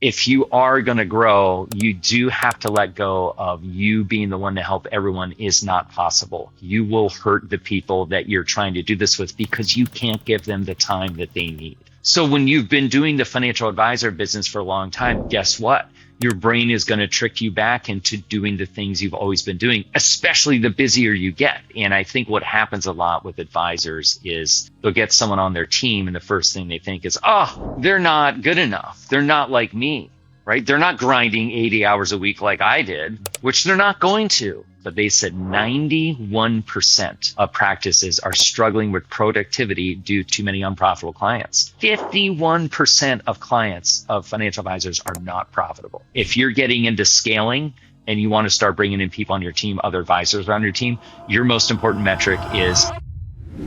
if you are going to grow, you do have to let go of you being the one to help everyone is not possible. You will hurt the people that you're trying to do this with because you can't give them the time that they need. So when you've been doing the financial advisor business for a long time, guess what? Your brain is going to trick you back into doing the things you've always been doing, especially the busier you get. And I think what happens a lot with advisors is they'll get someone on their team and the first thing they think is, oh, they're not good enough. They're not like me, right? They're not grinding 80 hours a week like I did, which they're not going to. But they said 91% of practices are struggling with productivity due to many unprofitable clients. 51% of clients of financial advisors are not profitable. If you're getting into scaling and you want to start bringing in people on your team, other advisors on your team, your most important metric is...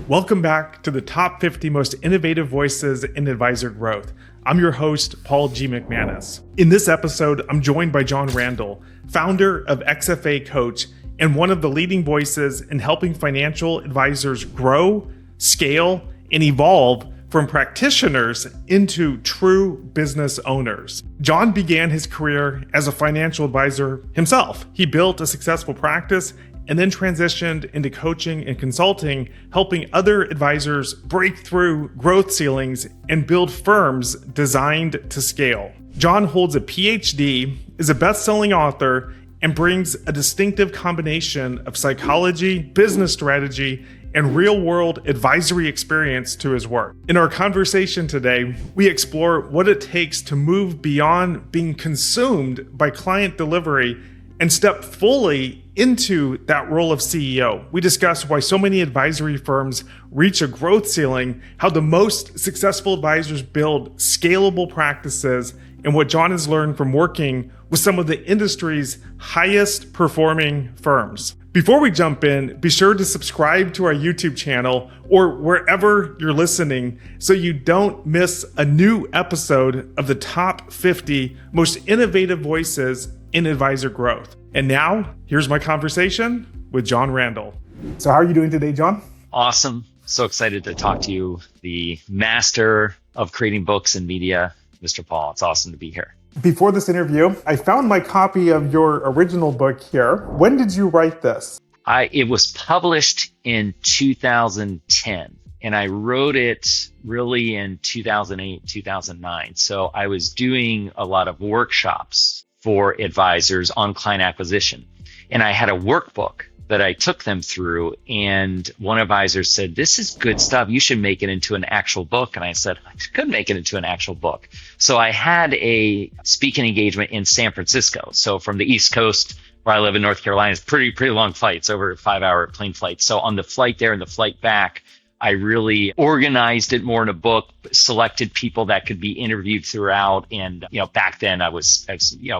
Welcome back to the top 50 most innovative voices in advisor growth. I'm your host, Paul G. McManus. In this episode, I'm joined by Jon Randall, founder of XFA Coach, and one of the leading voices in helping financial advisors grow, scale, and evolve from practitioners into true business owners. Jon began his career as a financial advisor himself. He built a successful practice and then transitioned into coaching and consulting, helping other advisors break through growth ceilings and build firms designed to scale. Jon holds a PhD, is a best-selling author, and brings a distinctive combination of psychology, business strategy, and real-world advisory experience to his work. In our conversation today, we explore what it takes to move beyond being consumed by client delivery and step fully into that role of CEO. We discuss why so many advisory firms reach a growth ceiling, how the most successful advisors build scalable practices, and what Jon has learned from working with some of the industry's highest performing firms. Before we jump in, be sure to subscribe to our YouTube channel or wherever you're listening so you don't miss a new episode of the top 50 most innovative voices in advisor growth. And now, here's my conversation with Jon Randall. So how are you doing today, Jon? Awesome. So excited to talk to you, the master of creating books and media, Mr. Paul. It's awesome to be here. Before this interview, I found my copy of your original book here. When did you write this? It was published in 2010, and I wrote it really in 2008, 2009. So I was doing a lot of workshops for advisors on client acquisition. And I had a workbook that I took them through, and one advisor said, this is good stuff. You should make it into an actual book. And I said, I could make it into an actual book. So I had a speaking engagement in San Francisco. So from the East Coast, where I live in North Carolina, it's pretty long flights, over a 5-hour plane flight. So on the flight there and the flight back, I really organized it more in a book, selected people that could be interviewed throughout. And, back then I was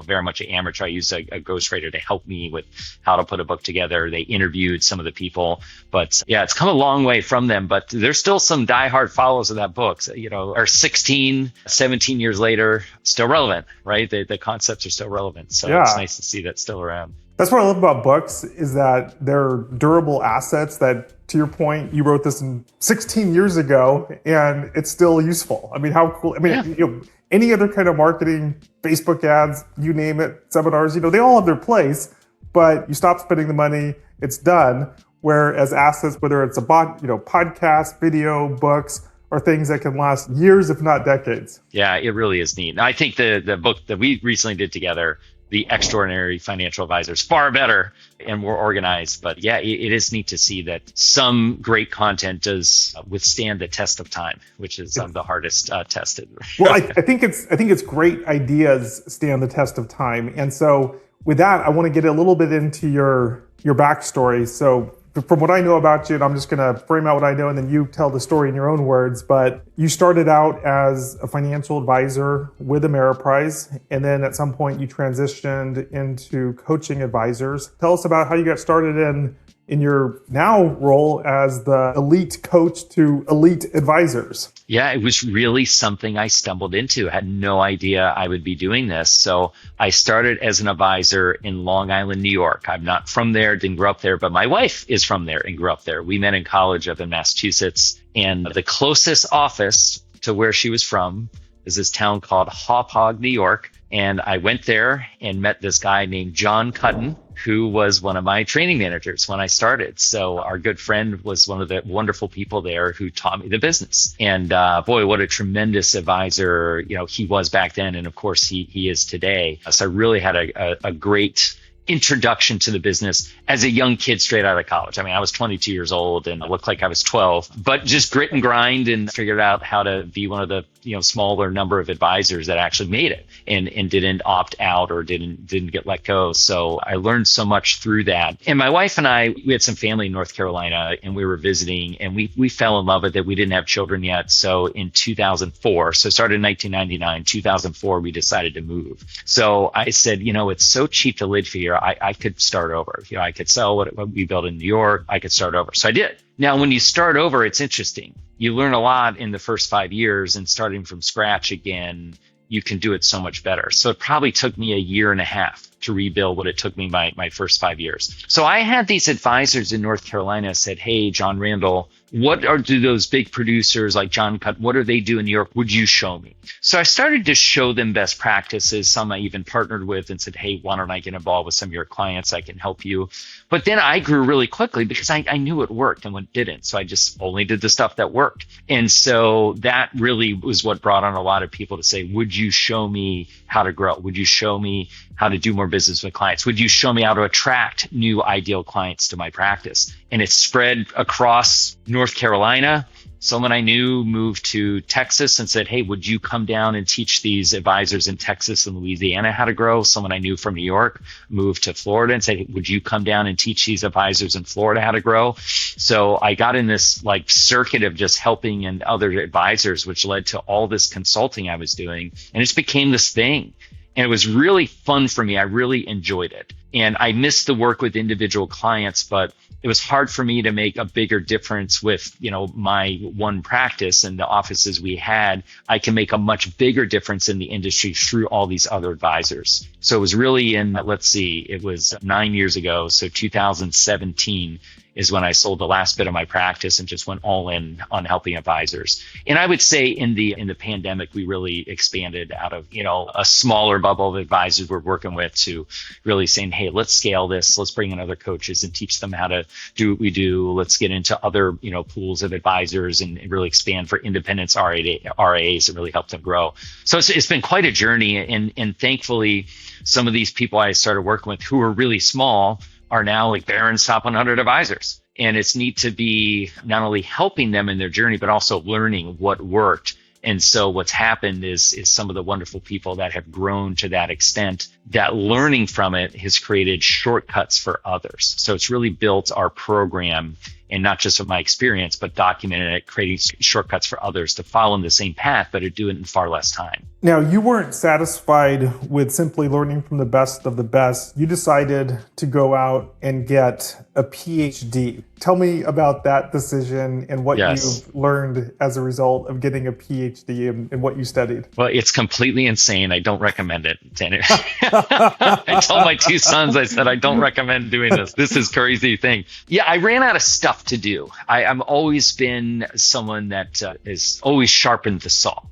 very much an amateur. I used a ghostwriter to help me with how to put a book together. They interviewed some of the people, but yeah, it's come a long way from them, but there's still some diehard followers of that book, are 16, 17 years later, still relevant, right? The concepts are still relevant. So yeah. It's nice to see that still around. That's what I love about books, is that they're durable assets that, to your point, you wrote this 16 years ago and it's still useful. I mean, how cool. I mean, yeah. Any other kind of marketing, Facebook ads, you name it, seminars, they all have their place, but you stop spending the money, it's done. Whereas assets, whether it's a podcast, video, books, are things that can last years, if not decades. Yeah, it really is neat. I think the book that we recently did together, The Extraordinary Financial Advisors, far better and more organized. But yeah, it is neat to see that some great content does withstand the test of time, which is the hardest tested. Well, I think it's great ideas stand the test of time. And so with that, I want to get a little bit into your backstory. So from what I know about you, and I'm just going to frame out what I know, and then you tell the story in your own words, but you started out as a financial advisor with Ameriprise, and then at some point you transitioned into coaching advisors. Tell us about how you got started in your now role as the elite coach to elite advisors. Yeah, it was really something I stumbled into. I had no idea I would be doing this. So I started as an advisor in Long Island, New York. I'm not from there, didn't grow up there, but my wife is from there and grew up there. We met in college up in Massachusetts, and the closest office to where she was from is this town called Hauppauge, New York. And I went there and met this guy named Jon Kuttin, who was one of my training managers when I started. So our good friend was one of the wonderful people there who taught me the business. And boy, what a tremendous advisor, he was back then. And of course, he is today. So I really had a great introduction to the business as a young kid straight out of college. I mean, I was 22 years old and I looked like I was 12, but just grit and grind and figured out how to be one of the, smaller number of advisors that actually made it and didn't opt out or didn't get let go. So I learned so much through that. And my wife and I, we had some family in North Carolina and we were visiting and we fell in love with it. We didn't have children yet. So in 2004, so it started in 1999, 2004, we decided to move. So I said, it's so cheap to live here. I could start over. I could sell what we built in New York. I could start over. So I did. Now, when you start over, it's interesting. You learn a lot in the first 5 years, and starting from scratch again, you can do it so much better. So it probably took me a year and a half to rebuild what it took me my first 5 years. So I had these advisors in North Carolina said, hey, Jon Randall, what do those big producers like John Cut, what do they do in New York? Would you show me? So I started to show them best practices. Some I even partnered with and said, hey, why don't I get involved with some of your clients? I can help you. But then I grew really quickly because I knew it worked and what didn't. So I just only did the stuff that worked. And so that really was what brought on a lot of people to say, would you show me how to grow? Would you show me how to do more business with clients? Would you show me how to attract new ideal clients to my practice? And it spread across North Carolina. Someone I knew moved to Texas and said, hey, would you come down and teach these advisors in Texas and Louisiana how to grow? Someone I knew from New York moved to Florida and said, hey, would you come down and teach these advisors in Florida how to grow? So I got in this circuit of just helping and other advisors, which led to all this consulting I was doing. And it just became this thing. And it was really fun for me. I really enjoyed it. And I missed the work with individual clients, but it was hard for me to make a bigger difference with, my one practice and the offices we had. I can make a much bigger difference in the industry through all these other advisors. So it was really it was 9 years ago. So 2017 is when I sold the last bit of my practice and just went all in on helping advisors. And I would say in the pandemic, we really expanded out of, a smaller bubble of advisors we're working with to really saying, hey, let's scale this. Let's bring in other coaches and teach them how to do what we do. Let's get into other, pools of advisors and really expand for independents, RAs and really help them grow. So it's been quite a journey. And thankfully, some of these people I started working with who were really small are now like Barron's top 100 advisors. And it's neat to be not only helping them in their journey, but also learning what worked. And so what's happened is some of the wonderful people that have grown to that extent, that learning from it has created shortcuts for others. So it's really built our program, and not just with my experience, but documenting it, creating shortcuts for others to follow in the same path, but to do it in far less time. Now, you weren't satisfied with simply learning from the best of the best. You decided to go out and get a PhD. Tell me about that decision and what you've learned as a result of getting a PhD and what you studied. Well, it's completely insane. I don't recommend it. I told my two sons, I said, I don't recommend doing this. This is a crazy thing. Yeah, I ran out of stuff to do. I'm always been someone that is always sharpened the saw.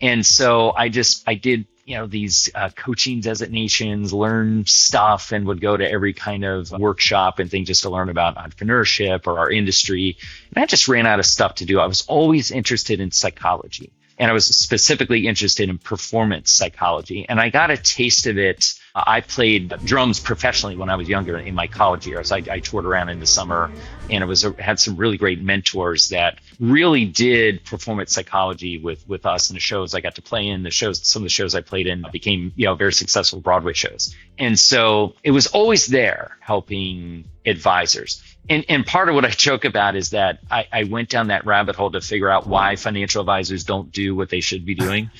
And so I did, these coaching designations, learn stuff, and would go to every kind of workshop and thing just to learn about entrepreneurship or our industry. And I just ran out of stuff to do. I was always interested in psychology. And I was specifically interested in performance psychology. And I got a taste of it. I played drums professionally when I was younger in my college years. I toured around in the summer and had some really great mentors that really did performance psychology with us in the shows I got to play in. Some of the shows I played in became, very successful Broadway shows. And so it was always there helping advisors. And part of what I joke about is that I went down that rabbit hole to figure out why financial advisors don't do what they should be doing.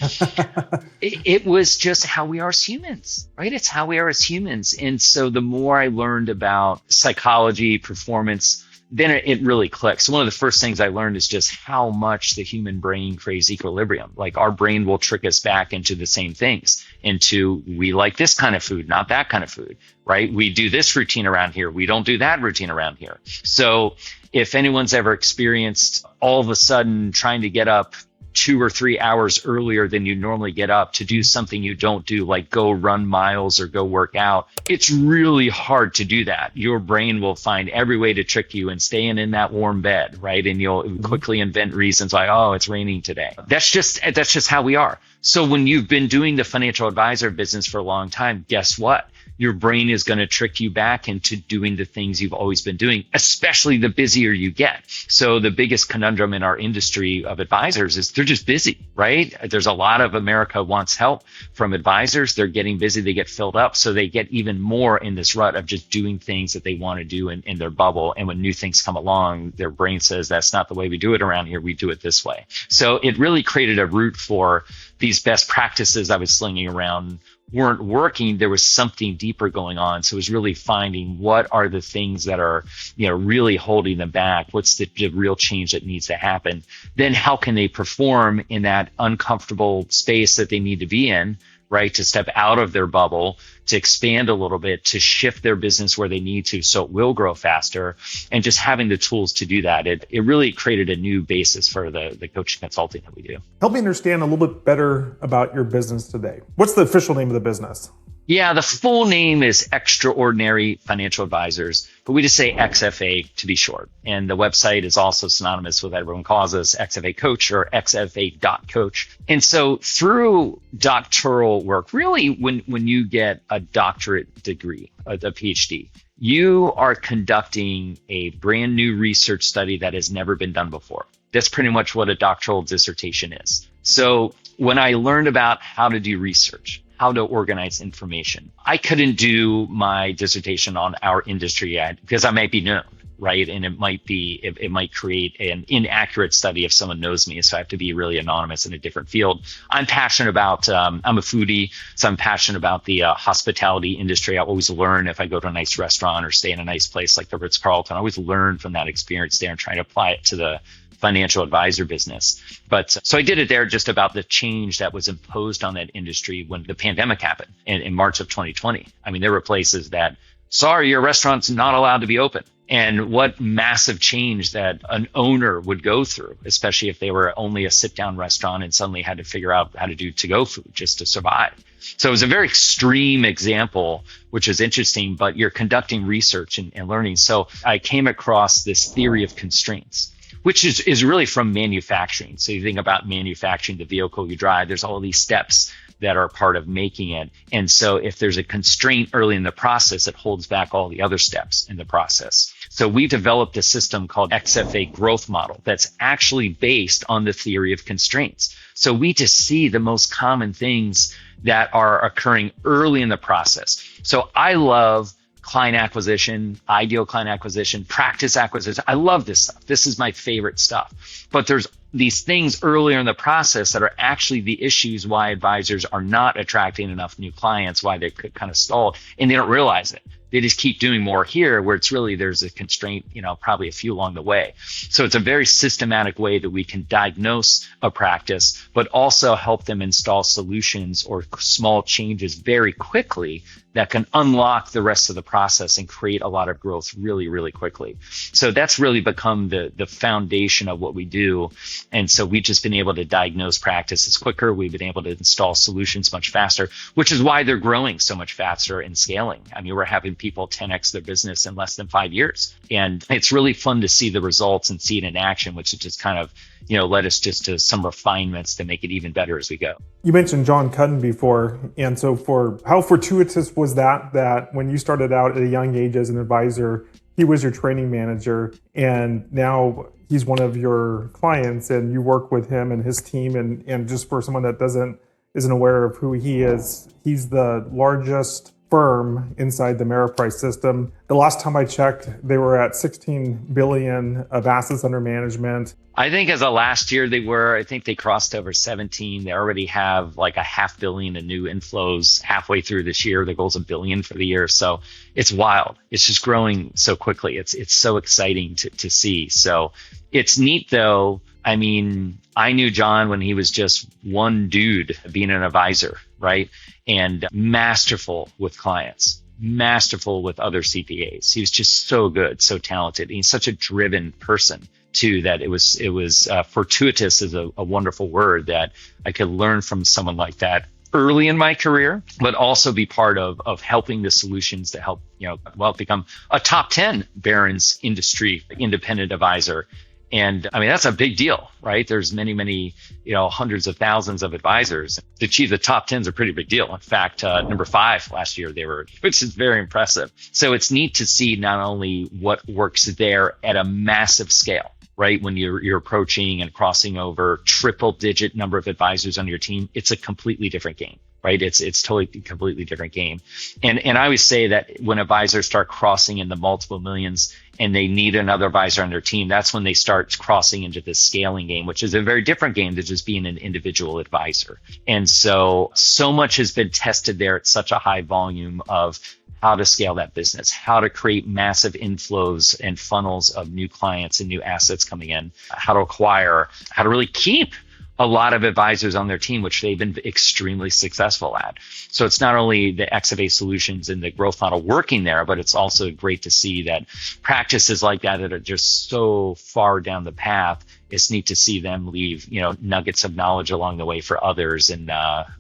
It was just how we are as humans, right? It's how we are as humans. And so the more I learned about psychology, performance, then it really clicks. So one of the first things I learned is just how much the human brain craves equilibrium. Like our brain will trick us back into the same things, into we like this kind of food, not that kind of food, right? We do this routine around here. We don't do that routine around here. So if anyone's ever experienced all of a sudden trying to get up 2 or 3 hours earlier than you normally get up to do something you don't do, like go run miles or go work out. It's really hard to do that. Your brain will find every way to trick you and staying in that warm bed, right? And you'll quickly invent reasons like, oh, it's raining today. That's just how we are. So when you've been doing the financial advisor business for a long time, guess what? Your brain is going to trick you back into doing the things you've always been doing, especially the busier you get. So the biggest conundrum in our industry of advisors is they're just busy, right? There's a lot of America wants help from advisors. They're getting busy. They get filled up. So they get even more in this rut of just doing things that they want to do in their bubble. And when new things come along, their brain says, that's not the way we do it around here. We do it this way. So it really created a route for these best practices I was slinging around weren't working. There was something deeper going on. So it was really finding what are the things that are, really holding them back. What's the real change that needs to happen? Then how can they perform in that uncomfortable space that they need to be in, right? To step out of their bubble, to expand a little bit, to shift their business where they need to so it will grow faster, and just having the tools to do that. It really created a new basis for the coaching consulting that we do. Help me understand a little bit better about your business today. What's the official name of the business? Yeah, the full name is Extraordinary Financial Advisors, but we just say XFA to be short. And the website is also synonymous with what everyone calls us, XFA Coach or XFA.coach. And so through doctoral work, really when you get a doctorate degree, a PhD, you are conducting a brand new research study that has never been done before. That's pretty much what a doctoral dissertation is. So when I learned about how to do research, how to organize information, I couldn't do my dissertation on our industry yet because I might be known, right? And it might create an inaccurate study if someone knows me. So I have to be really anonymous in a different field. I'm passionate about, I'm a foodie, so I'm passionate about the hospitality industry. I always learn if I go to a nice restaurant or stay in a nice place like the Ritz-Carlton. I always learn from that experience there and try to apply it to the financial advisor business. But so I did it there just about the change that was imposed on that industry when the pandemic happened in March of 2020. I mean, there were places that, sorry, your restaurant's not allowed to be open. And what massive change that an owner would go through, especially if they were only a sit-down restaurant and suddenly had to figure out how to do to-go food just to survive. So it was a very extreme example, which is interesting, but you're conducting research and learning. So I came across this theory of constraints, which is really from manufacturing. So you think about manufacturing the vehicle you drive, there's all these steps that are part of making it. And so if there's a constraint early in the process, it holds back all the other steps in the process. So we developed a system called XFA growth model that's actually based on the theory of constraints. So we just see the most common things that are occurring early in the process. So I love client acquisition, ideal client acquisition, practice acquisition. I love this stuff. This is my favorite stuff. But there's these things earlier in the process that are actually the issues why advisors are not attracting enough new clients, why they could kind of stall, and they don't realize it. They just keep doing more here where it's really there's a constraint, probably a few along the way. So it's a very systematic way that we can diagnose a practice, but also help them install solutions or small changes very quickly that can unlock the rest of the process and create a lot of growth really, really quickly. So that's really become the foundation of what we do. And so we've just been able to diagnose practices quicker. We've been able to install solutions much faster, which is why they're growing so much faster and scaling. I mean, we're having people 10x their business in less than 5 years. And it's really fun to see the results and see it in action, which is just kind of, led us just to some refinements to make it even better as we go. You mentioned Jon Kuttin before. And so how fortuitous was that when you started out at a young age as an advisor, he was your training manager, and now he's one of your clients and you work with him and his team. And just for someone that isn't aware of who he is, he's the largest firm inside the Ameriprise system. The last time I checked, they were at 16 billion of assets under management. I think as of last year, I think they crossed over 17. They already have like a $500 million in new inflows halfway through this year. The goal's $1 billion for the year. So it's wild. It's just growing so quickly. It's so exciting to see. So it's neat though. I mean, I knew Jon when he was just one dude being an advisor, right? And masterful with clients, masterful with other CPAs. He was just so good, so talented. He's such a driven person. too, that it was fortuitous is a wonderful word, that I could learn from someone like that early in my career, but also be part of helping the solutions to help, become a top 10 Barron's industry independent advisor. And I mean, that's a big deal, right? There's many, hundreds of thousands of advisors. To achieve the top 10 is a pretty big deal. In fact, number 5 last year, which is very impressive. So it's neat to see not only what works there at a massive scale, right? When you're approaching and crossing over triple digit number of advisors on your team, it's a completely different game, right? It's totally completely different game. And I always say that when advisors start crossing into multiple millions and they need another advisor on their team, that's when they start crossing into the scaling game, which is a very different game than just being an individual advisor. And so much has been tested there at such a high volume of how to scale that business, how to create massive inflows and funnels of new clients and new assets coming in, how to acquire, how to really keep a lot of advisors on their team, which they've been extremely successful at. So it's not only the XFA solutions and the growth model working there, but it's also great to see that practices like that are just so far down the path. It's neat to see them leave, nuggets of knowledge along the way for others, and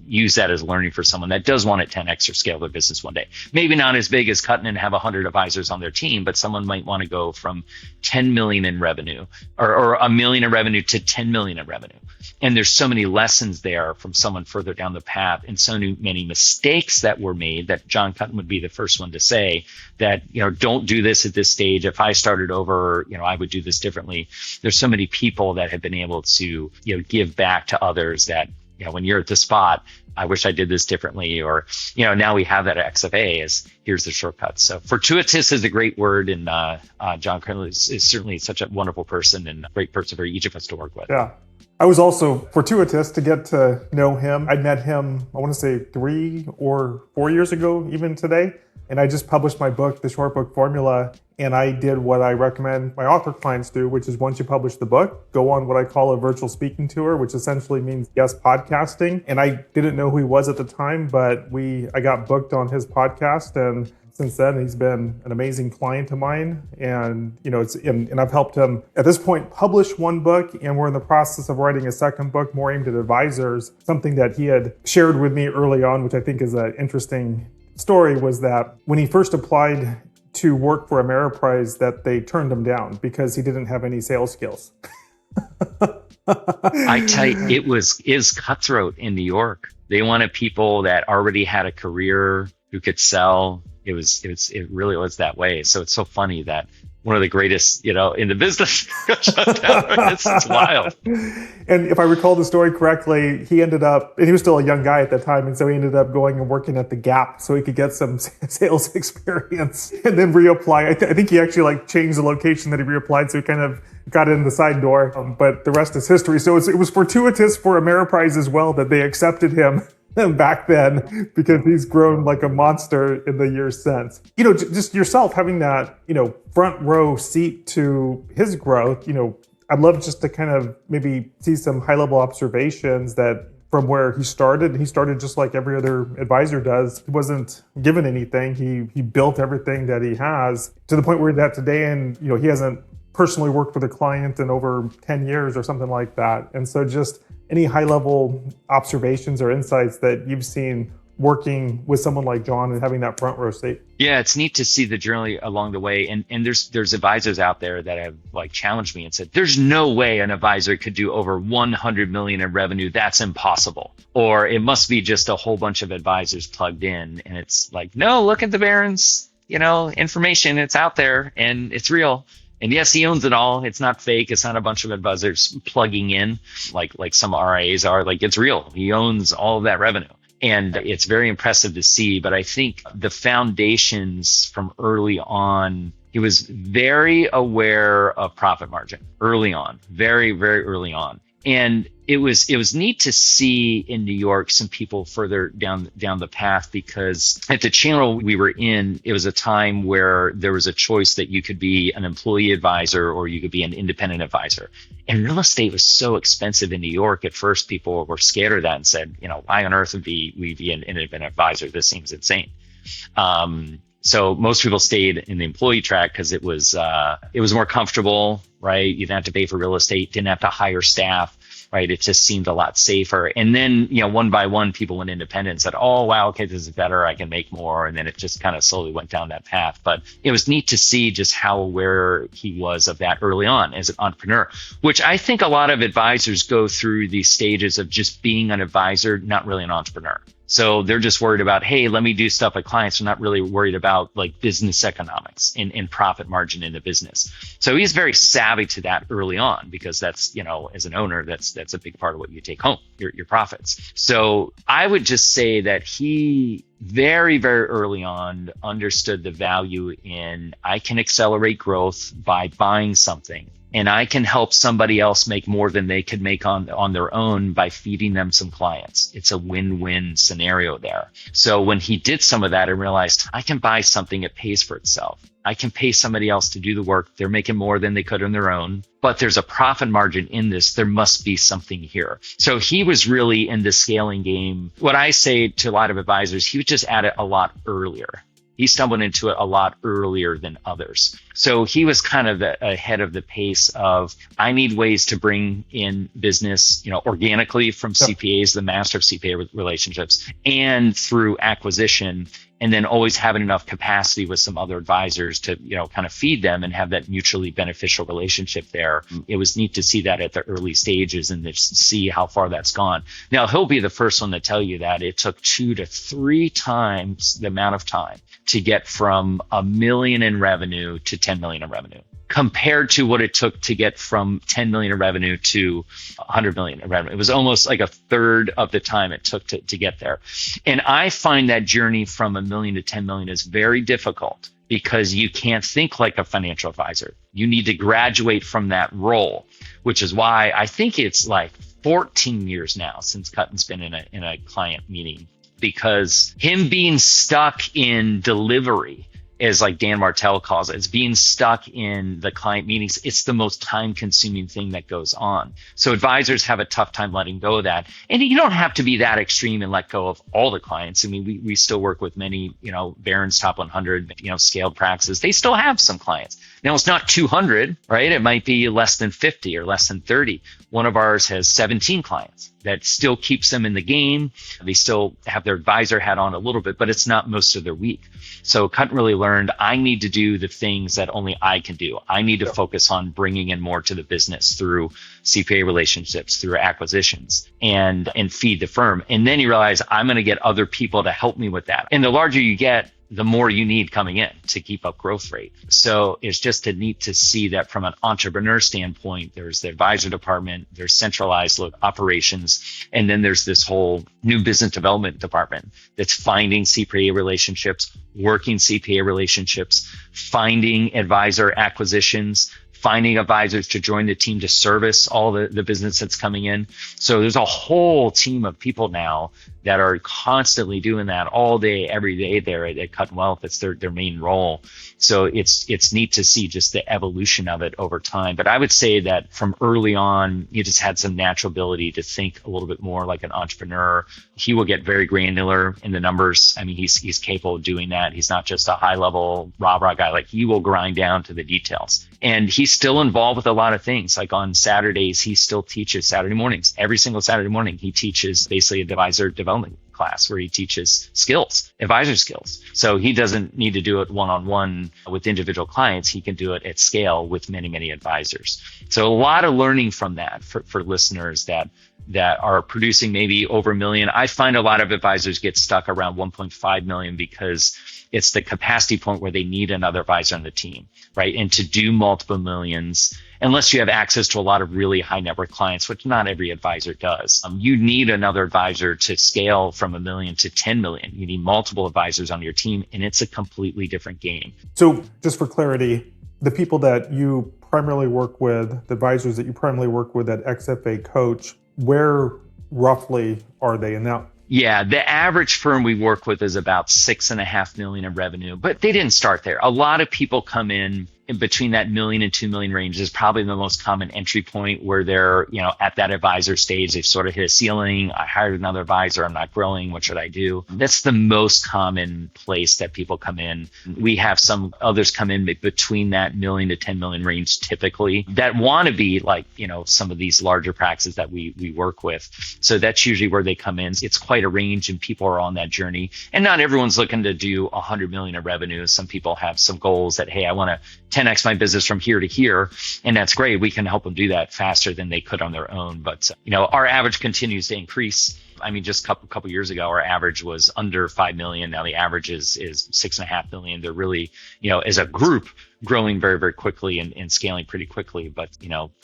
use that as learning for someone that does want to 10x or scale their business one day. Maybe not as big as Kuttin and have 100 advisors on their team, but someone might want to go from 10 million in revenue or a million in revenue to 10 million in revenue. And there's so many lessons there from someone further down the path, and so many mistakes that were made that John Kuttin would be the first one to say that, don't do this at this stage. If I started over, I would do this differently. There's so many people that have been able to, give back to others that, when you're at the spot, I wish I did this differently, or, now we have that at XFA as here's the shortcuts. So fortuitous is a great word. And John Randall is certainly such a wonderful person and a great person for each of us to work with. Yeah. I was also fortuitous to get to know him. I met him, I want to say 3 or 4 years ago, even today. And I just published my book, The Short Book Formula. And I did what I recommend my author clients do, which is once you publish the book, go on what I call a virtual speaking tour, which essentially means guest podcasting. And I didn't know who he was at the time, but I got booked on his podcast. And since then, he's been an amazing client of mine. And, and I've helped him at this point publish one book, and we're in the process of writing a second book more aimed at advisors. Something that he had shared with me early on, which I think is an interesting story, was that when he first applied to work for Ameriprise, that they turned him down because he didn't have any sales skills. I tell you, it is cutthroat in New York. They wanted people that already had a career, who could sell. It really was that way. So it's so funny that one of the greatest, in the business got shut down. It's wild. And if I recall the story correctly, he ended up, and he was still a young guy at that time, and so he ended up going and working at the Gap so he could get some sales experience and then reapply. I think he actually changed the location that he reapplied, so he kind of got in the side door. But the rest is history. So it was fortuitous for Ameriprise as well that they accepted him back then, because he's grown like a monster in the years since. Just yourself having that, front row seat to his growth, I'd love just to kind of maybe see some high level observations that from where he started just like every other advisor does. He wasn't given anything. He built everything that he has to the point where he's at today. And, he hasn't personally worked with a client in over 10 years or something like that. And so just any high-level observations or insights that you've seen working with someone like John and having that front row seat? Yeah, it's neat to see the journey along the way. And there's advisors out there that have challenged me and said, there's no way an advisor could do over 100 million in revenue. That's impossible. Or it must be just a whole bunch of advisors plugged in. And it's no, look at the Barron's, information. It's out there and it's real. And yes, he owns it all. It's not fake. It's not a bunch of advisors plugging in like some RIAs are. It's real. He owns all of that revenue. And it's very impressive to see. But I think the foundations from early on, he was very aware of profit margin early on, very, very early on. And it was neat to see in New York some people further down the path, because at the channel we were in, it was a time where there was a choice that you could be an employee advisor or you could be an independent advisor. And real estate was so expensive in New York. At first, people were scared of that and said, why on earth would we be an independent advisor? This seems insane. So most people stayed in the employee track because it was more comfortable, right? You didn't have to pay for real estate, didn't have to hire staff, right? It just seemed a lot safer. And then, one by one, people went independent and said, oh, wow, okay, this is better. I can make more. And then it just kind of slowly went down that path. But it was neat to see just how aware he was of that early on as an entrepreneur, which I think a lot of advisors go through these stages of just being an advisor, not really an entrepreneur. So they're just worried about, hey, let me do stuff with clients. They're not really worried about like business economics and profit margin in the business. So he's very savvy to that early on because that's, as an owner, that's a big part of what you take home, your profits. So I would just say that he very, very early on understood the value in I can accelerate growth by buying something. And I can help somebody else make more than they could make on their own by feeding them some clients. It's a win-win scenario there. So when he did some of that and realized I can buy something, it pays for itself. I can pay somebody else to do the work. They're making more than they could on their own, but there's a profit margin in this. There must be something here. So he was really in the scaling game. What I say to a lot of advisors, he was just at it a lot earlier. He stumbled into it a lot earlier than others. So he was kind of ahead of the pace of, I need ways to bring in business, organically from CPAs, the master of CPA relationships, and through acquisition, and then always having enough capacity with some other advisors to, kind of feed them and have that mutually beneficial relationship there. It was neat to see that at the early stages and to see how far that's gone. Now, he'll be the first one to tell you that it took 2 to 3 times the amount of time to get from $1 million in revenue to 10 million in revenue, compared to what it took to get from 10 million in revenue to 100 million in revenue. It was almost like a third of the time it took to get there. And I find that journey from 1 million to 10 million is very difficult because you can't think like a financial advisor. You need to graduate from that role, which is why I think it's like 14 years now since Kuttin's been in a client meeting, because him being stuck in delivery, as like Dan Martell calls it, it's being stuck in the client meetings. It's the most time consuming thing that goes on. So advisors have a tough time letting go of that. And you don't have to be that extreme and let go of all the clients. I mean, we still work with many, Barron's top 100, scaled practices. They still have some clients. Now it's not 200, right? It might be less than 50 or less than 30. One of ours has 17 clients. That still keeps them in the game. They still have their advisor hat on a little bit, but it's not most of their week. So Kuttin really learned, I need to do the things that only I can do. I need to focus on bringing in more to the business through CPA relationships, through acquisitions, and feed the firm. And then you realize I'm going to get other people to help me with that. And the larger you get, the more you need coming in to keep up growth rate. So it's just neat to see that from an entrepreneur standpoint, there's the advisor department, there's centralized operations, and then there's this whole new business development department that's finding CPA relationships, working CPA relationships, finding advisor acquisitions, finding advisors to join the team to service all the business that's coming in. So there's a whole team of people now that are constantly doing that all day, every day there at Kuttin Wealth. It's their main role. So it's neat to see just the evolution of it over time. But I would say that from early on, you just had some natural ability to think a little bit more like an entrepreneur. He will get very granular in the numbers. I mean, he's capable of doing that. He's not just a high level rah-rah guy. Like, he will grind down to the details. And he's still involved with a lot of things. Like on Saturdays, he still teaches Saturday mornings. Every single Saturday morning, he teaches basically an advisor development class where he teaches skills, advisor skills. So he doesn't need to do it one-on-one with individual clients. He can do it at scale with many, many advisors. So a lot of learning from that for listeners that are producing maybe over $1 million. I find a lot of advisors get stuck around 1.5 million because it's the capacity point where they need another advisor on the team, right? And to do multiple millions, unless you have access to a lot of really high net worth clients, which not every advisor does, you need another advisor to scale from 1 million to 10 million. You need multiple advisors on your team, and it's a completely different game. So just for clarity, the people that you primarily work with, the advisors that you primarily work with at XFA Coach, where roughly are they? And now, yeah, the average firm we work with is about 6.5 million in revenue, but they didn't start there. A lot of people come in in between that million and 2 million range is probably the most common entry point where they're, at that advisor stage, they've sort of hit a ceiling. I hired another advisor. I'm not growing. What should I do? That's the most common place that people come in. We have some others come in between that million to 10 million range typically that want to be like, some of these larger practices that we work with. So that's usually where they come in. It's quite a range and people are on that journey. And not everyone's looking to do 100 million of revenue. Some people have some goals that, hey, I want to 10x my business from here to here. And that's great. We can help them do that faster than they could on their own. But, our average continues to increase. I mean, just a couple years ago, our average was under 5 million. Now the average is 6.5 million. They're really, as a group, growing very, very quickly and scaling pretty quickly. But,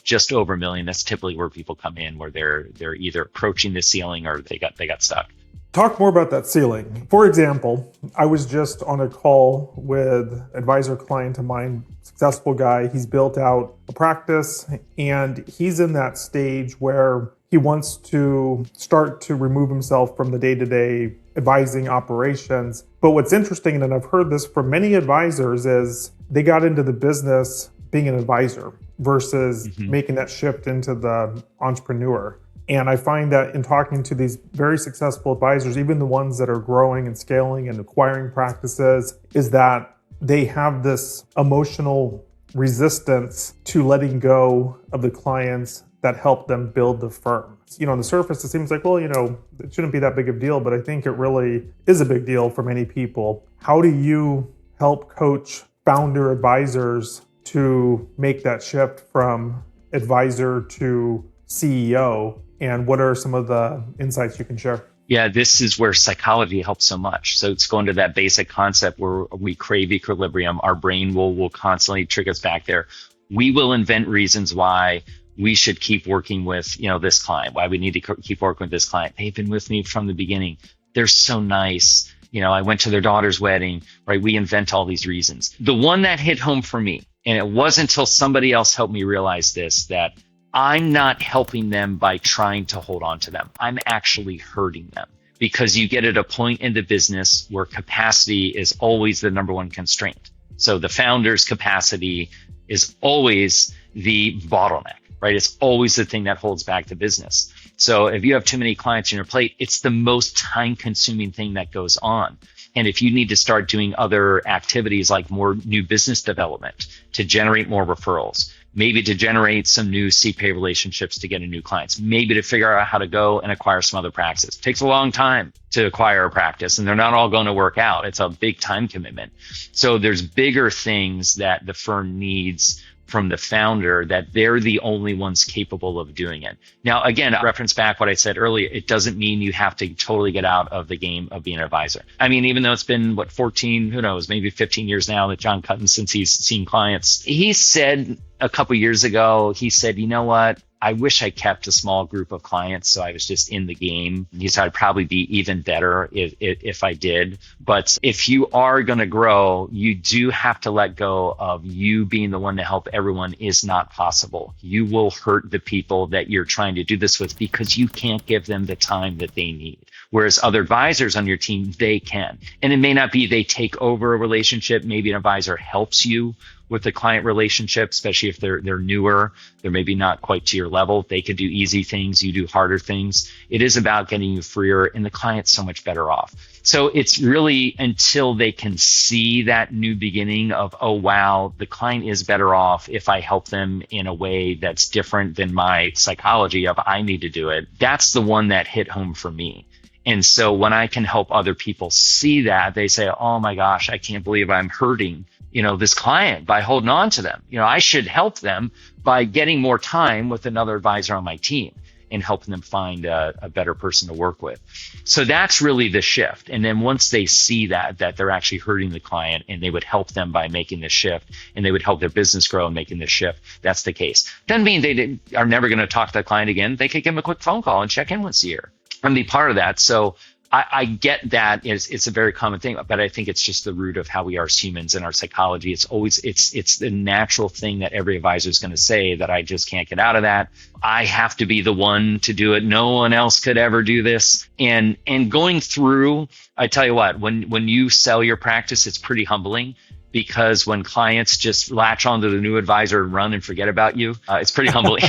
just over a million, that's typically where people come in, where they're either approaching the ceiling or they got stuck. Talk more about that ceiling. For example, I was just on a call with advisor client of mine, successful guy. He's built out a practice and he's in that stage where he wants to start to remove himself from the day-to-day advising operations. But what's interesting, and I've heard this from many advisors, is they got into the business being an advisor versus making that shift into the entrepreneur. And I find that in talking to these very successful advisors, even the ones that are growing and scaling and acquiring practices, is that they have this emotional resistance to letting go of the clients that help them build the firm. On the surface, it seems like, well, it shouldn't be that big of a deal, but I think it really is a big deal for many people. How do you help coach founder advisors to make that shift from advisor to CEO? And what are some of the insights you can share? Yeah, this is where psychology helps so much. So it's going to that basic concept where we crave equilibrium. Our brain will constantly trick us back there. We will invent reasons why we should keep working with, this client, why we need to keep working with this client. They've been with me from the beginning. They're so nice. I went to their daughter's wedding, right? We invent all these reasons. The one that hit home for me, and it wasn't until somebody else helped me realize this, that I'm not helping them by trying to hold on to them. I'm actually hurting them, because you get at a point in the business where capacity is always the number one constraint. So the founder's capacity is always the bottleneck, right? It's always the thing that holds back the business. So if you have too many clients on your plate, it's the most time consuming thing that goes on. And if you need to start doing other activities like more new business development to generate more referrals, maybe to generate some new CPA relationships to get new clients, maybe to figure out how to go and acquire some other practices. It takes a long time to acquire a practice, and they're not all going to work out. It's a big time commitment. So there's bigger things that the firm needs from the founder, that they're the only ones capable of doing it. Now, again, I reference back what I said earlier, it doesn't mean you have to totally get out of the game of being an advisor. I mean, even though it's been, 14, who knows, maybe 15 years now that Jon Kuttin, since he's seen clients, he said a couple years ago, he said, you know what? I wish I kept a small group of clients, so I was just in the game. He said I'd probably be even better if I did. But if you are going to grow, you do have to let go of you being the one to help everyone is not possible. You will hurt the people that you're trying to do this with because you can't give them the time that they need. Whereas other advisors on your team, they can. And it may not be they take over a relationship. Maybe an advisor helps you with the client relationship, especially if they're newer, they're maybe not quite to your level. They could do easy things, you do harder things. It is about getting you freer, and the client's so much better off. So it's really until they can see that new beginning of, oh, wow, the client is better off if I help them in a way that's different than my psychology of I need to do it. That's the one that hit home for me. And so when I can help other people see that, they say, oh my gosh, I can't believe I'm hurting this client by holding on to them. I should help them by getting more time with another advisor on my team and helping them find a better person to work with. So that's really the shift. And then once they see that they're actually hurting the client and they would help them by making this shift and they would help their business grow and making this shift, that's the case. Doesn't mean they are never going to talk to the client again. They could give them a quick phone call and check in once a year and be part of that. So I get that it's a very common thing, but I think it's just the root of how we are as humans and our psychology. It's always, it's the natural thing that every advisor is going to say that I just can't get out of that. I have to be the one to do it. No one else could ever do this. And going through, I tell you what, when you sell your practice, it's pretty humbling because when clients just latch onto the new advisor and run and forget about you, it's pretty humbling.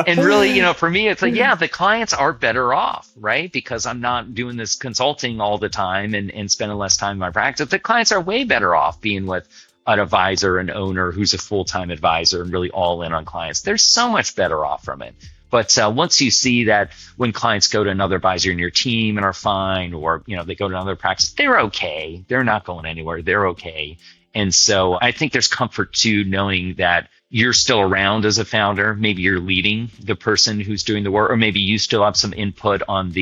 And really, for me, it's like, yeah, the clients are better off, right? Because I'm not doing this consulting all the time and spending less time in my practice. The clients are way better off being with an advisor, an owner who's a full-time advisor and really all in on clients. They're so much better off from it. But once you see that when clients go to another advisor in your team and are fine, or they go to another practice, they're okay. They're not going anywhere. They're okay. And so I think there's comfort to knowing that you're still around as a founder. Maybe you're leading the person who's doing the work, or maybe you still have some input on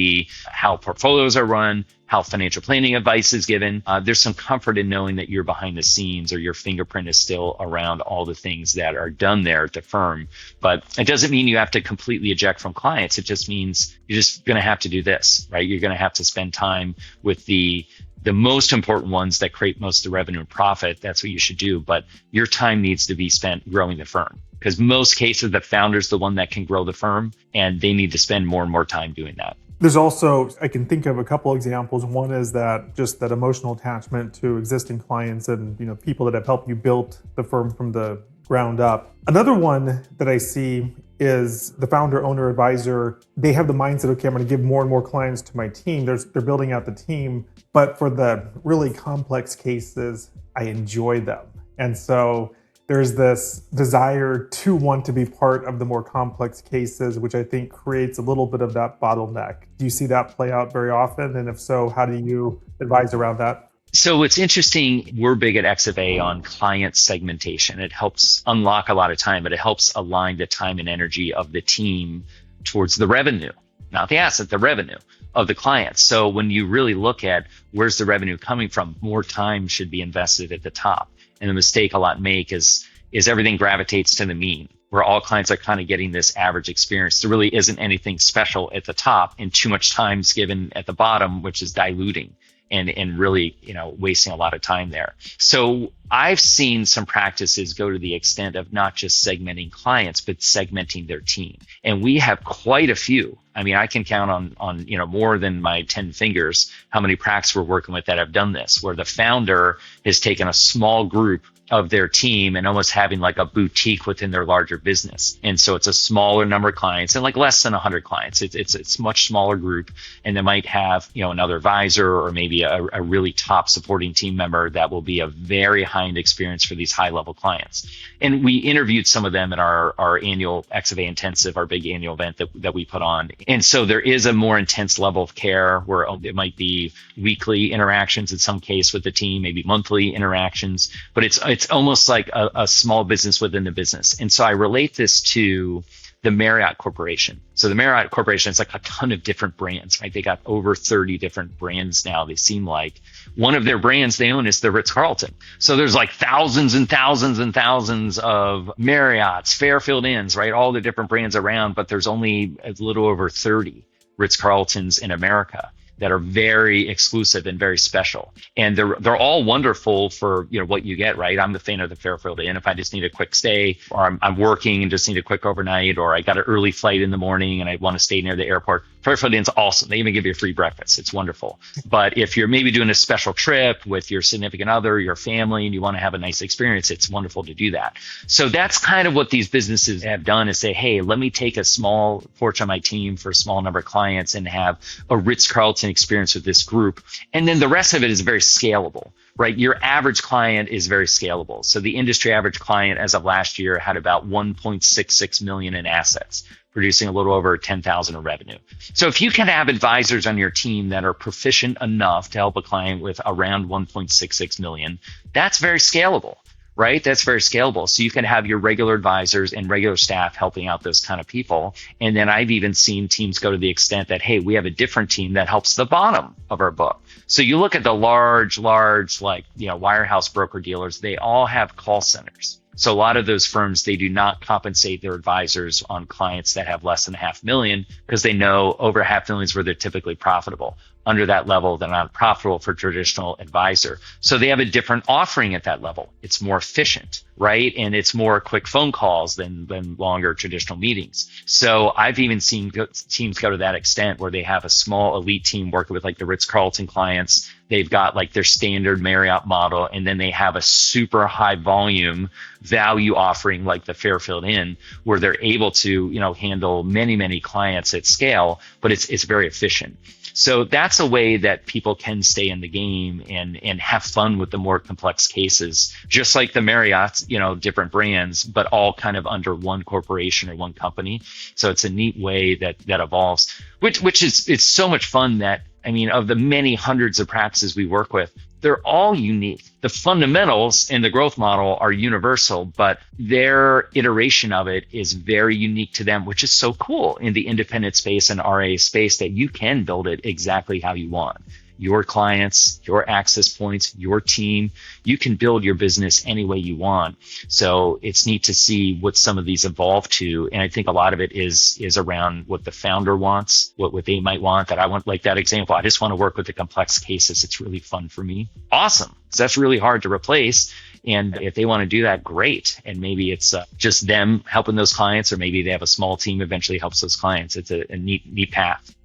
how portfolios are run, how financial planning advice is given. There's some comfort in knowing that you're behind the scenes, or your fingerprint is still around all the things that are done there at the firm. But it doesn't mean you have to completely eject from clients. It just means you're just going to have to do this, right? You're going to have to spend time with the most important ones that create most of the revenue and profit. That's what you should do. But your time needs to be spent growing the firm, because most cases the founder's the one that can grow the firm, and they need to spend more and more time doing that. There's also, I can think of a couple examples. One is that just that emotional attachment to existing clients and people that have helped you build the firm from the ground up. Another one that I see is the founder, owner, advisor. They have the mindset, okay, I'm going to give more and more clients to my team. They're building out the team. But for the really complex cases, I enjoy them. And so there's this desire to want to be part of the more complex cases, which I think creates a little bit of that bottleneck. Do you see that play out very often? And if so, how do you advise around that? So what's interesting, we're big at XFA on client segmentation. It helps unlock a lot of time, but it helps align the time and energy of the team towards the revenue, not the asset, the revenue of the client. So when you really look at where's the revenue coming from, more time should be invested at the top. And the mistake a lot make is everything gravitates to the mean, where all clients are kind of getting this average experience. There really isn't anything special at the top, and too much time's given at the bottom, which is diluting and really, wasting a lot of time there. So I've seen some practices go to the extent of not just segmenting clients, but segmenting their team. And we have quite a few. I mean, I can count on more than my 10 fingers how many practices we're working with that have done this, where the founder has taken a small group of their team and almost having like a boutique within their larger business. And so it's a smaller number of clients and like less than 100 clients. It's a much smaller group, and they might have, another advisor or maybe a really top supporting team member that will be a very high-end experience for these high-level clients. And we interviewed some of them at our annual XFA Intensive, our big annual event that we put on. And so there is a more intense level of care where it might be weekly interactions in some case with the team, maybe monthly interactions, but it's almost like a small business within the business. And so I relate this to the Marriott Corporation. So the Marriott Corporation is like a ton of different brands, right? They got over 30 different brands now. They seem like one of their brands they own is the Ritz-Carlton. So there's like thousands and thousands and thousands of Marriotts, Fairfield Inns, right? All the different brands around, but there's only a little over 30 Ritz-Carltons in America that are very exclusive and very special. And they're all wonderful for, what you get, right? I'm the fan of the Fairfield Inn. If I just need a quick stay, or I'm working and just need a quick overnight, or I got an early flight in the morning and I want to stay near the airport, Fairfield Inn's awesome. They even give you a free breakfast. It's wonderful. But if you're maybe doing a special trip with your significant other, your family, and you want to have a nice experience, it's wonderful to do that. So that's kind of what these businesses have done, is say, hey, let me take a small portion of my team for a small number of clients and have a Ritz-Carlton experience with this group. And then the rest of it is very scalable, right? Your average client is very scalable. So the industry average client as of last year had about 1.66 million in assets, producing a little over 10,000 in revenue. So if you can have advisors on your team that are proficient enough to help a client with around 1.66 million, that's very scalable, right? That's very scalable. So you can have your regular advisors and regular staff helping out those kind of people. And then I've even seen teams go to the extent that, hey, we have a different team that helps the bottom of our book. So you look at the large, like, wirehouse broker dealers, they all have call centers. So a lot of those firms, they do not compensate their advisors on clients that have less than $500,000 because they know over $500,000 is where they're typically profitable. under that level, they're not profitable for traditional advisor. So they have a different offering at that level. It's more efficient, right? And it's more quick phone calls than longer traditional meetings. So I've even seen teams go to that extent where they have a small elite team working with like the Ritz-Carlton clients. They've got like their standard Marriott model, and then they have a super high volume value offering like the Fairfield Inn, where they're able to, handle many, many clients at scale, but it's very efficient. So that's a way that people can stay in the game and have fun with the more complex cases, just like the Marriott's, different brands, but all kind of under one corporation or one company. So it's a neat way that evolves, which is, it's so much fun that, of the many hundreds of practices we work with, they're all unique. The fundamentals in the growth model are universal, but their iteration of it is very unique to them, which is so cool in the independent space and RA space that you can build it exactly how you want. Your clients, your access points, your team, you can build your business any way you want. So it's neat to see what some of these evolve to. And I think a lot of it is around what the founder wants, what they might want. That I want, like that example, I just want to work with the complex cases. It's really fun for me. Awesome. Because that's really hard to replace. And if they want to do that, great. And maybe it's just them helping those clients, or maybe they have a small team eventually helps those clients. It's a neat path.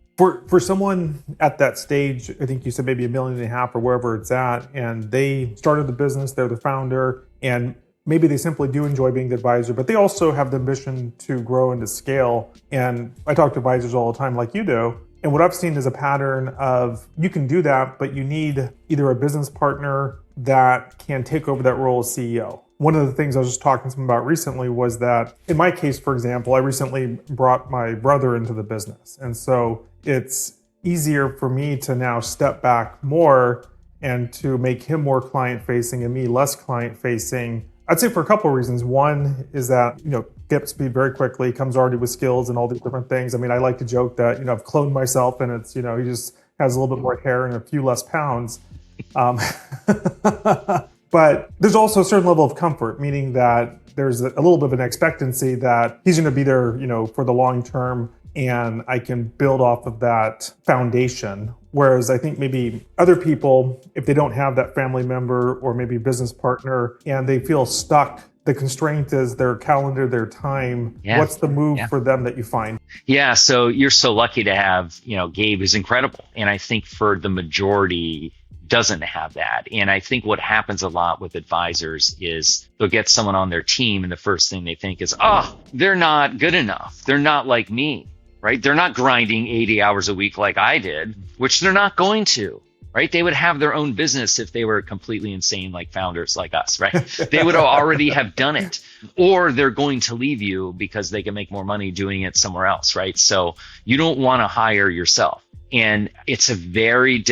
For someone at that stage, I think you said maybe $1.5 million or wherever it's at, and they started the business, they're the founder, and maybe they simply do enjoy being the advisor, but they also have the ambition to grow and to scale. And I talk to advisors all the time like you do. And what I've seen is a pattern of you can do that, but you need either a business partner that can take over that role as CEO. One of the things I was just talking to someone about recently was that in my case, for example, I recently brought my brother into the business. And so it's easier for me to now step back more and to make him more client facing and me less client facing. I'd say for a couple of reasons. One is that, gets up to speed very quickly, comes already with skills and all these different things. I like to joke that, I've cloned myself and it's, he just has a little bit more hair and a few less pounds. But there's also a certain level of comfort, meaning that there's a little bit of an expectancy that he's going to be there, for the long term, and I can build off of that foundation. Whereas I think maybe other people, if they don't have that family member or maybe business partner and they feel stuck, the constraint is their calendar, their time. Yeah. What's the move for them that you find? Yeah, so you're so lucky to have, Gabe is incredible. And I think for the majority, doesn't have that. And I think what happens a lot with advisors is they'll get someone on their team and the first thing they think is, they're not good enough. They're not like me, right? They're not grinding 80 hours a week like I did, which they're not going to, right? They would have their own business if they were completely insane like founders like us, right? They would already have done it. Or they're going to leave you because they can make more money doing it somewhere else, right? So you don't want to hire yourself. And it's a very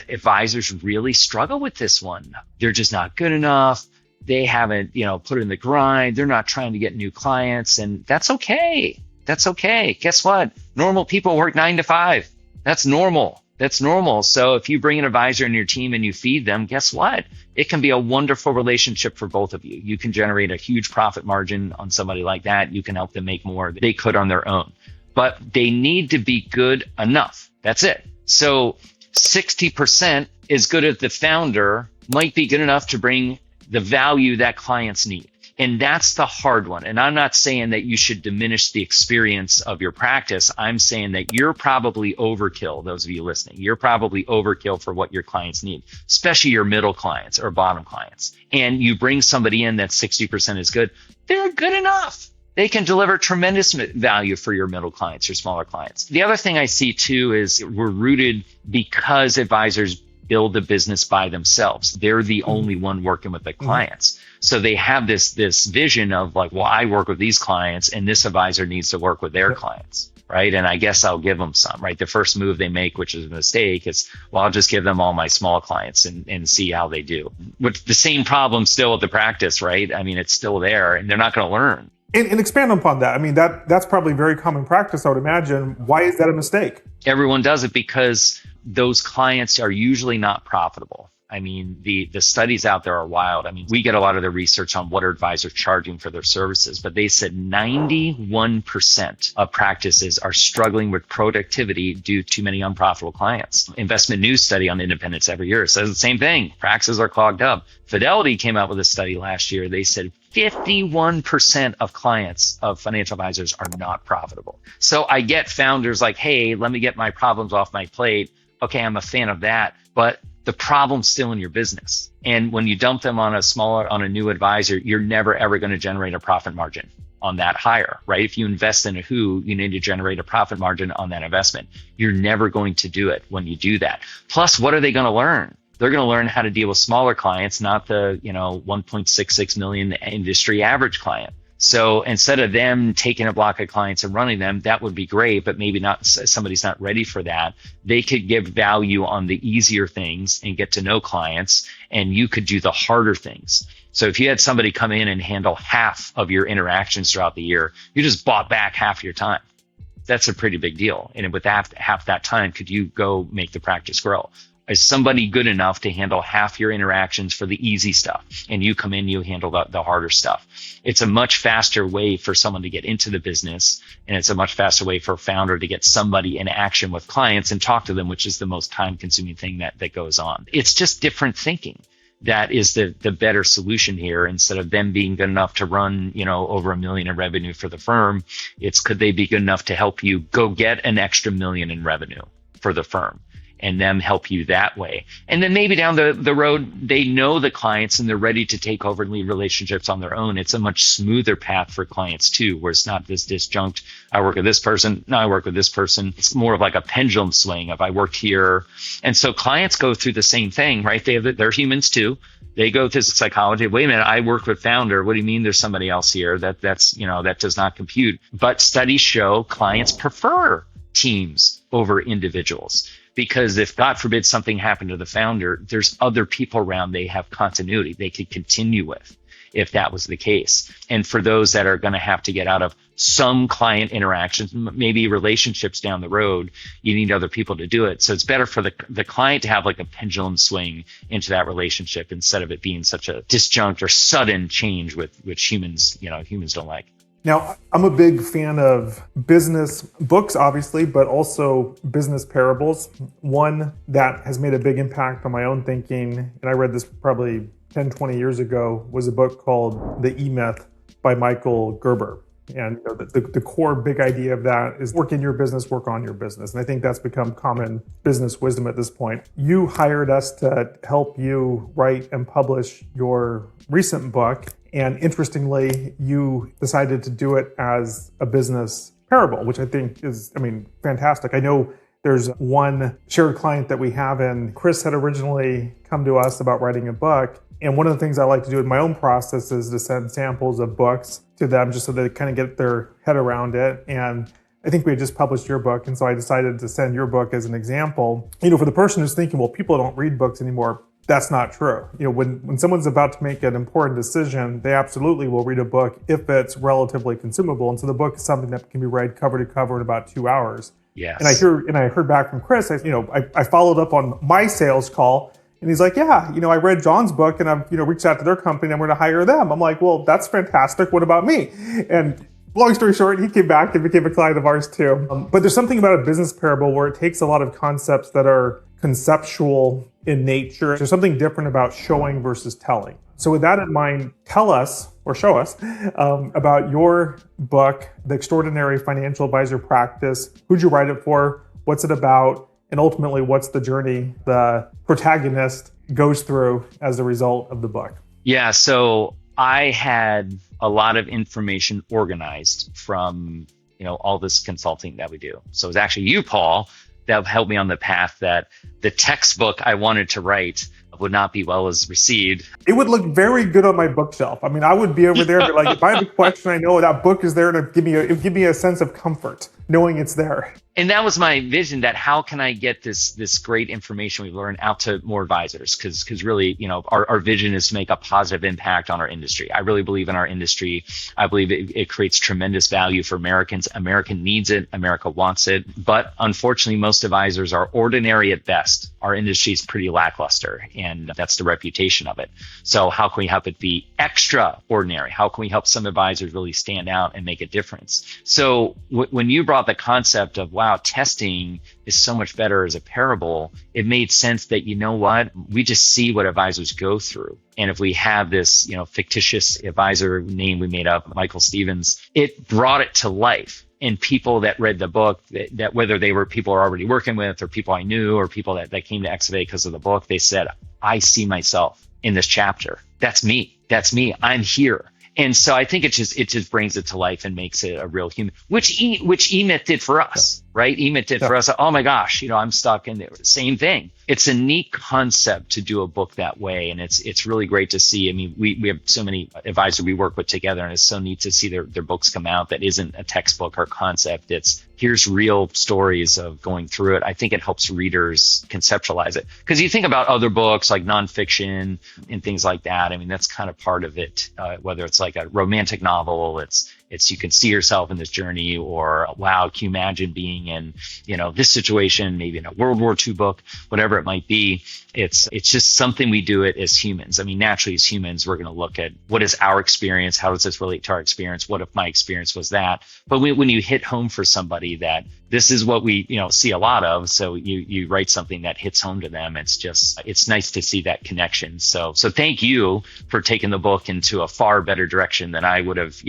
advisors really struggle with this one. They're just not good enough. They haven't, put in the grind. They're not trying to get new clients, and that's okay. That's okay. Guess what? Normal people work 9 to 5. That's normal. That's normal. So if you bring an advisor in your team and you feed them, guess what? It can be a wonderful relationship for both of you. You can generate a huge profit margin on somebody like that. You can help them make more than they could on their own. But they need to be good enough. That's it. So 60% as good as the founder might be good enough to bring the value that clients need. And that's the hard one. And I'm not saying that you should diminish the experience of your practice. I'm saying that you're probably overkill, those of you listening. You're probably overkill for what your clients need, especially your middle clients or bottom clients. And you bring somebody in that 60% is good. They're good enough. They can deliver tremendous value for your middle clients, your smaller clients. The other thing I see too is we're rooted because advisors build the business by themselves. They're the only one working with the clients. So they have this vision of like, well, I work with these clients and this advisor needs to work with their clients, right? And I guess I'll give them some, right? The first move they make, which is a mistake, is, well, I'll just give them all my small clients and see how they do. With the same problem still with the practice, right? It's still there and they're not going to learn. And expand upon that. That's probably very common practice, I would imagine. Why is that a mistake? Everyone does it because those clients are usually not profitable. I mean, the studies out there are wild. I mean, we get a lot of the research on what are advisors charging for their services, but they said 91% of practices are struggling with productivity due to many unprofitable clients. Investment News study on independence every year says the same thing. Practices are clogged up. Fidelity came out with a study last year. They said 51% of clients of financial advisors are not profitable. So I get founders like, hey, let me get my problems off my plate. Okay, I'm a fan of that, but the problem's still in your business. And when you dump them on a new advisor, you're never, ever going to generate a profit margin on that hire, right? If you invest in a who, you need to generate a profit margin on that investment. You're never going to do it when you do that. Plus, what are they going to learn? They're going to learn how to deal with smaller clients, not the, 1.66 million industry average client. So instead of them taking a block of clients and running them, that would be great, but maybe not, somebody's not ready for that. They could give value on the easier things and get to know clients, and you could do the harder things. So if you had somebody come in and handle half of your interactions throughout the year, you just bought back half your time. That's a pretty big deal. And with half that time, could you go make the practice grow? Is somebody good enough to handle half your interactions for the easy stuff, and you come in, you handle the harder stuff? It's a much faster way for someone to get into the business, and it's a much faster way for a founder to get somebody in action with clients and talk to them, which is the most time-consuming thing that goes on. It's just different thinking. That is the better solution here. Instead of them being good enough to run, over $1 million in revenue for the firm, it's could they be good enough to help you go get an extra $1 million in revenue for the firm, and them help you that way. And then maybe down the road, they know the clients and they're ready to take over and lead relationships on their own. It's a much smoother path for clients too, where it's not this disjunct, I work with this person, now I work with this person. It's more of like a pendulum swing of I worked here. And so clients go through the same thing, right? They're humans too. They go through psychology. Wait a minute, I work with founder. What do you mean there's somebody else here? That does not compute. But studies show clients prefer teams over individuals. Because if, God forbid, something happened to the founder, there's other people around they have continuity they could continue with if that was the case. And for those that are going to have to get out of some client interactions, maybe relationships down the road, you need other people to do it. So it's better for the client to have like a pendulum swing into that relationship instead of it being such a disjunct or sudden change, which humans don't like. Now, I'm a big fan of business books, obviously, but also business parables. One that has made a big impact on my own thinking, and I read this probably 10, 20 years ago, was a book called The E-Myth by Michael Gerber. And the core big idea of that is work in your business, work on your business. And I think that's become common business wisdom at this point. You hired us to help you write and publish your recent book. And interestingly, you decided to do it as a business parable, which I think is, fantastic. I know there's one shared client that we have, and Chris had originally come to us about writing a book. And one of the things I like to do in my own process is to send samples of books to them just so they kind of get their head around it. And I think we had just published your book, and so I decided to send your book as an example. For the person who's thinking, well, people don't read books anymore, that's not true. When someone's about to make an important decision, they absolutely will read a book if it's relatively consumable. And so the book is something that can be read cover to cover in about 2 hours. Yes. And I heard back from Chris. I followed up on my sales call, and he's like, yeah, I read John's book, and I've reached out to their company, and I'm going to hire them. I'm like, well, that's fantastic. What about me? And long story short, he came back and became a client of ours too. But there's something about a business parable where it takes a lot of concepts that are conceptual in nature. There's something different about showing versus telling. So with that in mind, tell us, or show us, about your book, The Extraordinary Financial Advisor Practice. Who'd you write it for? What's it about? And ultimately, what's the journey the protagonist goes through as a result of the book? Yeah, so I had a lot of information organized from, all this consulting that we do. So it was actually you, Paul, that helped me on the path that the textbook I wanted to write would not be well as received. It would look very good on my bookshelf. I would be over there, but like if I have a question, I know that book is there to give me a sense of comfort. knowing it's there. And that was my vision, that how can I get this great information we've learned out to more advisors? Because really, our vision is to make a positive impact on our industry. I really believe in our industry. I believe it creates tremendous value for Americans. America needs it. America wants it. But unfortunately, most advisors are ordinary at best. Our industry is pretty lackluster, and that's the reputation of it. So how can we help it be extraordinary? How can we help some advisors really stand out and make a difference? So when you brought the concept of, wow, testing is so much better as a parable, it made sense that, we just see what advisors go through. And if we have this, fictitious advisor name we made up, Michael Stevens, it brought it to life. And people that read the book, that whether they were people are already working with or people I knew or people that came to XFA because of the book, they said, I see myself in this chapter. That's me. I'm here. And so I think it just brings it to life and makes it a real human, which eMyth did for us, right? eMyth did for us. Oh my gosh, I'm stuck in there. Same thing. It's a neat concept to do a book that way. And it's really great to see. I mean, we have so many advisors we work with together, and it's so neat to see their books come out that isn't a textbook or concept. It's here's real stories of going through it. I think it helps readers conceptualize it. Because you think about other books like nonfiction and things like that. I mean, that's kind of part of it, whether it's like a romantic novel, it's you can see yourself in this journey, or wow, can you imagine being in, this situation, maybe in a World War II book, whatever it might be. It's just something we do it as humans. I mean, naturally as humans, we're going to look at what is our experience? How does this relate to our experience? What if my experience was that? But when you hit home for somebody that this is what we, see a lot of, so you write something that hits home to them. It's nice to see that connection. So thank you for taking the book into a far better direction than I would have,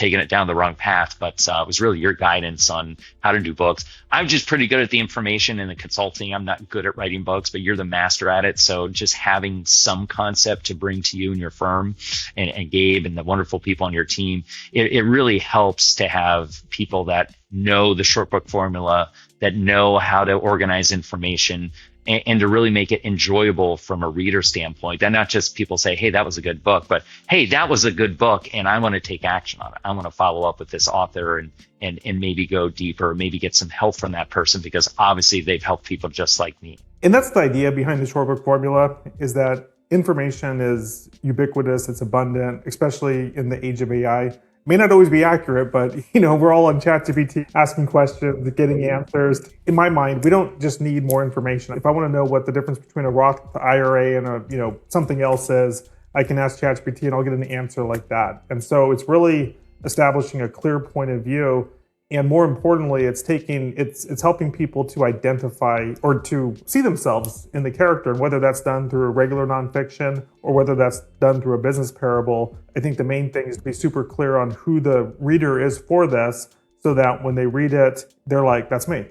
taken it down the wrong path. But it was really your guidance on how to do books. I'm just pretty good at the information and the consulting. I'm not good at writing books, but you're the master at it. So just having some concept to bring to you and your firm and Gabe and the wonderful people on your team, it really helps to have people that know the short book formula, that know how to organize information, and to really make it enjoyable from a reader standpoint. That not just people say, hey, that was a good book, but hey, that was a good book and I want to take action on it. I want to follow up with this author and maybe go deeper, maybe get some help from that person, because obviously they've helped people just like me. And that's the idea behind the short book formula, is that information is ubiquitous, it's abundant, especially in the age of AI. May not always be accurate, but we're all on ChatGPT asking questions, getting answers. In my mind, we don't just need more information. If I want to know what the difference between a Roth IRA and a something else is, I can ask ChatGPT and I'll get an answer like that. And so it's really establishing a clear point of view. And more importantly, it's helping people to identify or to see themselves in the character, and whether that's done through a regular nonfiction or whether that's done through a business parable. I think the main thing is to be super clear on who the reader is for this, so that when they read it, they're like, that's me,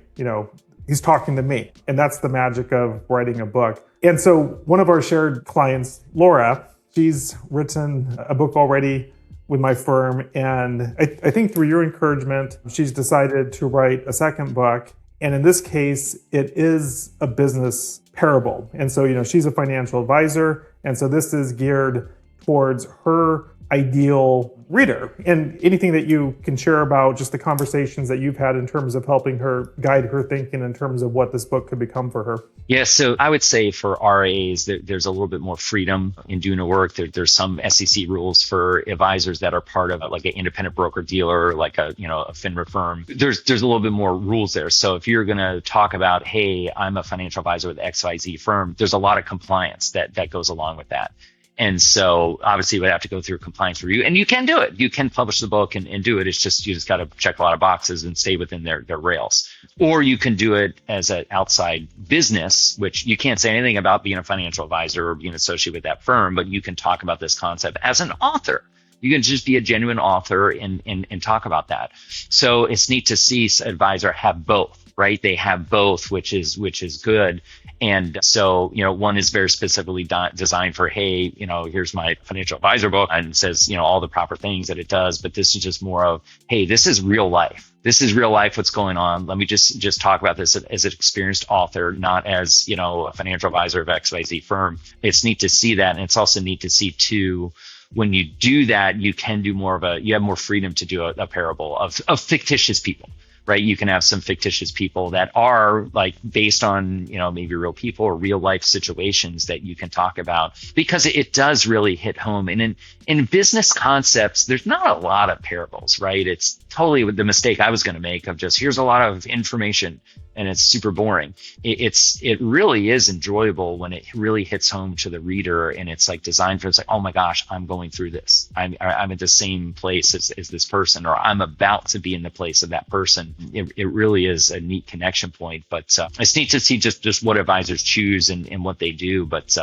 he's talking to me. And that's the magic of writing a book. And so one of our shared clients, Laura, she's written a book already with my firm. And I think through your encouragement, she's decided to write a second book. And in this case, it is a business parable. And so, she's a financial advisor. And so this is geared towards her ideal reader. And anything that you can share about just the conversations that you've had in terms of helping her guide her thinking in terms of what this book could become for her. Yeah, so I would say for RAs, there's a little bit more freedom in doing the work. There's some SEC rules for advisors that are part of like an independent broker dealer, like a FINRA firm. There's a little bit more rules there. So if you're going to talk about, hey, I'm a financial advisor with XYZ firm, there's a lot of compliance that goes along with that. And so obviously you would have to go through a compliance review, and you can do it. You can publish the book and do it. It's just, you just got to check a lot of boxes and stay within their rails. Or you can do it as an outside business, which you can't say anything about being a financial advisor or being associated with that firm, but you can talk about this concept as an author. You can just be a genuine author and talk about that. So it's neat to see advisor have both. Right? They have both, which is good. And so, one is very specifically designed for, hey, here's my financial advisor book, and says, all the proper things that it does. But this is just more of, hey, this is real life. This is real life. What's going on? Let me just talk about this as an experienced author, not as, a financial advisor of XYZ firm. It's neat to see that. And it's also neat to see too, when you do that, you can do you have more freedom to do a parable of fictitious people. right? You can have some fictitious people that are like based on, maybe real people or real life situations that you can talk about, because it does really hit home. And in business concepts, there's not a lot of parables, right? It's totally the mistake I was going to make of just here's a lot of information and it's super boring. It really is enjoyable when it really hits home to the reader, and it's like designed for, it's like, oh my gosh, I'm going through this. I'm at the same place as this person, or I'm about to be in the place of that person. It really is a neat connection point. But it's neat to see just what advisors choose and what they do. But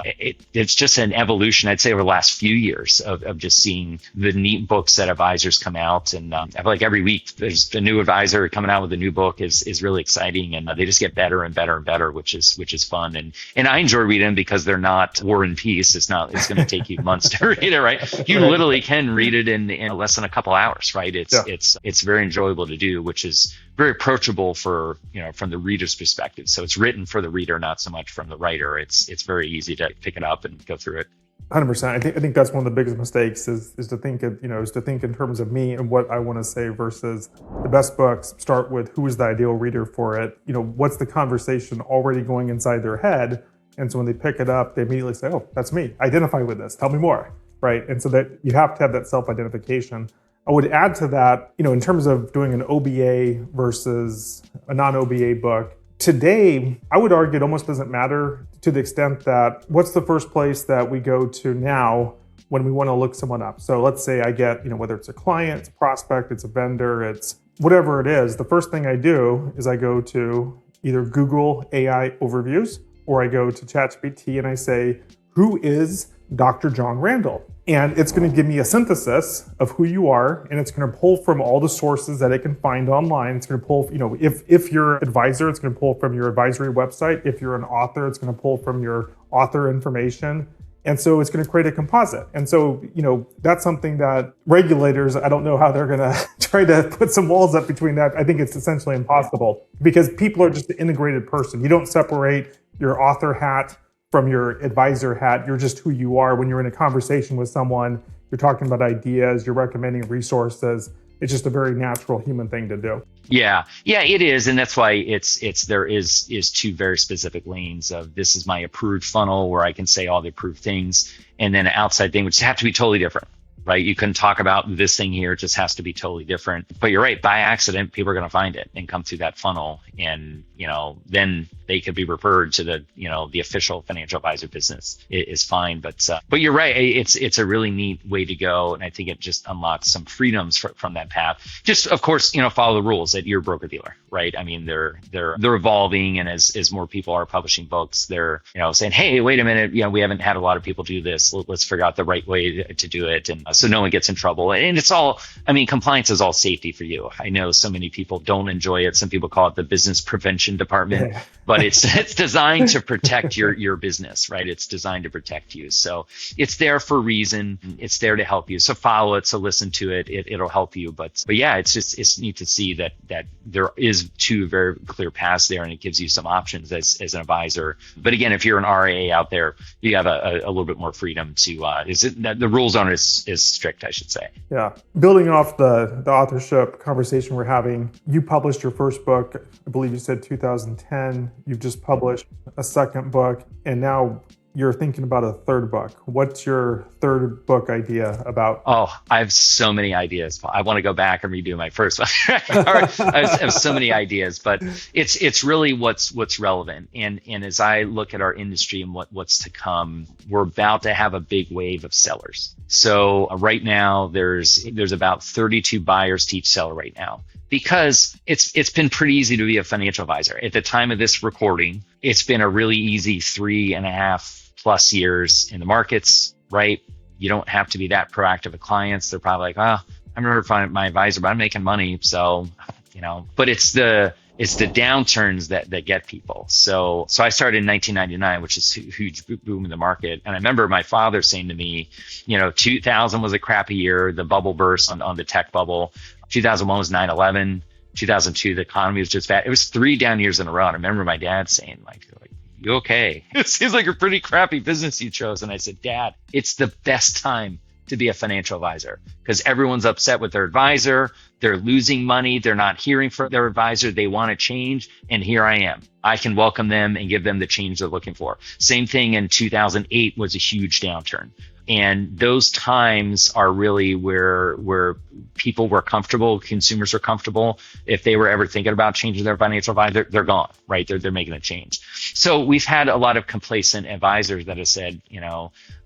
it's just an evolution, I'd say, over the last few years of just seeing the neat books that advisors come out. And I feel like every week there's a new advisor coming out with a new book is really exciting. And they just get better and better and better, which is fun. And I enjoy reading them because they're not War and Peace. It's going to take you months to read it, right? You literally can read it in less than a couple hours, right? It's very enjoyable to do, which is very approachable for, from the reader's perspective. So it's written for the reader, not so much from the writer. It's very easy to pick it up and go through it. 100%. I think that's one of the biggest mistakes is to think of, is to think in terms of me and what I want to say versus the best books start with who is the ideal reader for it. What's the conversation already going inside their head? And so when they pick it up, they immediately say, oh, that's me. Identify with this. Tell me more. Right. And so that you have to have that self-identification. I would add to that, in terms of doing an OBA versus a non-OBA book, today, I would argue it almost doesn't matter to the extent that what's the first place that we go to now when we want to look someone up. So let's say I get, whether it's a client, it's a prospect, it's a vendor, it's whatever it is, the first thing I do is I go to either Google AI overviews or I go to ChatGPT and I say, who is Dr. Jon Randall? And it's going to give me a synthesis of who you are, and it's going to pull from all the sources that it can find online. It's going to pull, if you're an advisor, it's going to pull from your advisory website. If you're an author, it's going to pull from your author information. And so it's going to create a composite. And so, that's something that regulators, I don't know how they're going to try to put some walls up between that. I think it's essentially impossible because people are just an integrated person. You don't separate your author hat from your advisor hat. You're just who you are. When you're in a conversation with someone, you're talking about ideas, you're recommending resources. It's just a very natural human thing to do. Yeah, it is. And that's why there is two very specific lanes of this is my approved funnel where I can say all the approved things, and then an outside thing, which have to be totally different. Right? You can talk about this thing here. It just has to be totally different. But you're right. By accident, people are going to find it and come through that funnel. And, then they could be referred to the official financial advisor business is fine. But you're right. It's a really neat way to go. And I think it just unlocks some freedoms from that path. Just, of course, follow the rules that you're a broker dealer, right? I mean, they're evolving. And as more people are publishing books, they're, saying, hey, wait a minute. We haven't had a lot of people do this. Let's figure out the right way to do it. And so no one gets in trouble. And it's all, compliance is all safety for you. I know so many people don't enjoy it. Some people call it the business prevention department, but it's designed to protect your business, right? It's designed to protect you. So it's there for a reason. It's there to help you. So follow it. So listen to it. It'll help you. But yeah, it's neat to see that there is two very clear paths there, and it gives you some options as an advisor. But again, if you're an RA out there, you have a little bit more freedom to, the rules aren't as strict, I should say. Yeah. Building off the authorship conversation we're having, you published your first book, I believe you said 2010. You've just published a second book, and now you're thinking about a third book. What's your third book idea about? Oh, I have so many ideas. I want to go back and redo my first one. I have so many ideas, but it's really what's relevant. And as I look at our industry and what's to come, we're about to have a big wave of sellers. So right now there's about 32 buyers to each seller right now, because it's been pretty easy to be a financial advisor. At the time of this recording, it's been a really easy 3.5+ years in the markets, right? You don't have to be that proactive with clients. They're probably like, oh, I'm never find my advisor, but I'm making money. So, but it's the downturns that get people. So I started in 1999, which is a huge boom in the market. And I remember my father saying to me, 2000 was a crappy year. The bubble burst on the tech bubble. 2001 was 9/11. 2002, the economy was just bad. It was 3 down years in a row. And I remember my dad saying, like, you okay? It seems like a pretty crappy business you chose. And I said, Dad, it's the best time to be a financial advisor because everyone's upset with their advisor. They're losing money. They're not hearing from their advisor. They want to change. And here I am. I can welcome them and give them the change they're looking for. Same thing in 2008 was a huge downturn. And those times are really where people were comfortable, consumers are comfortable. If they were ever thinking about changing their financial advisor, they're gone, right? They're making a change. So we've had a lot of complacent advisors that have said,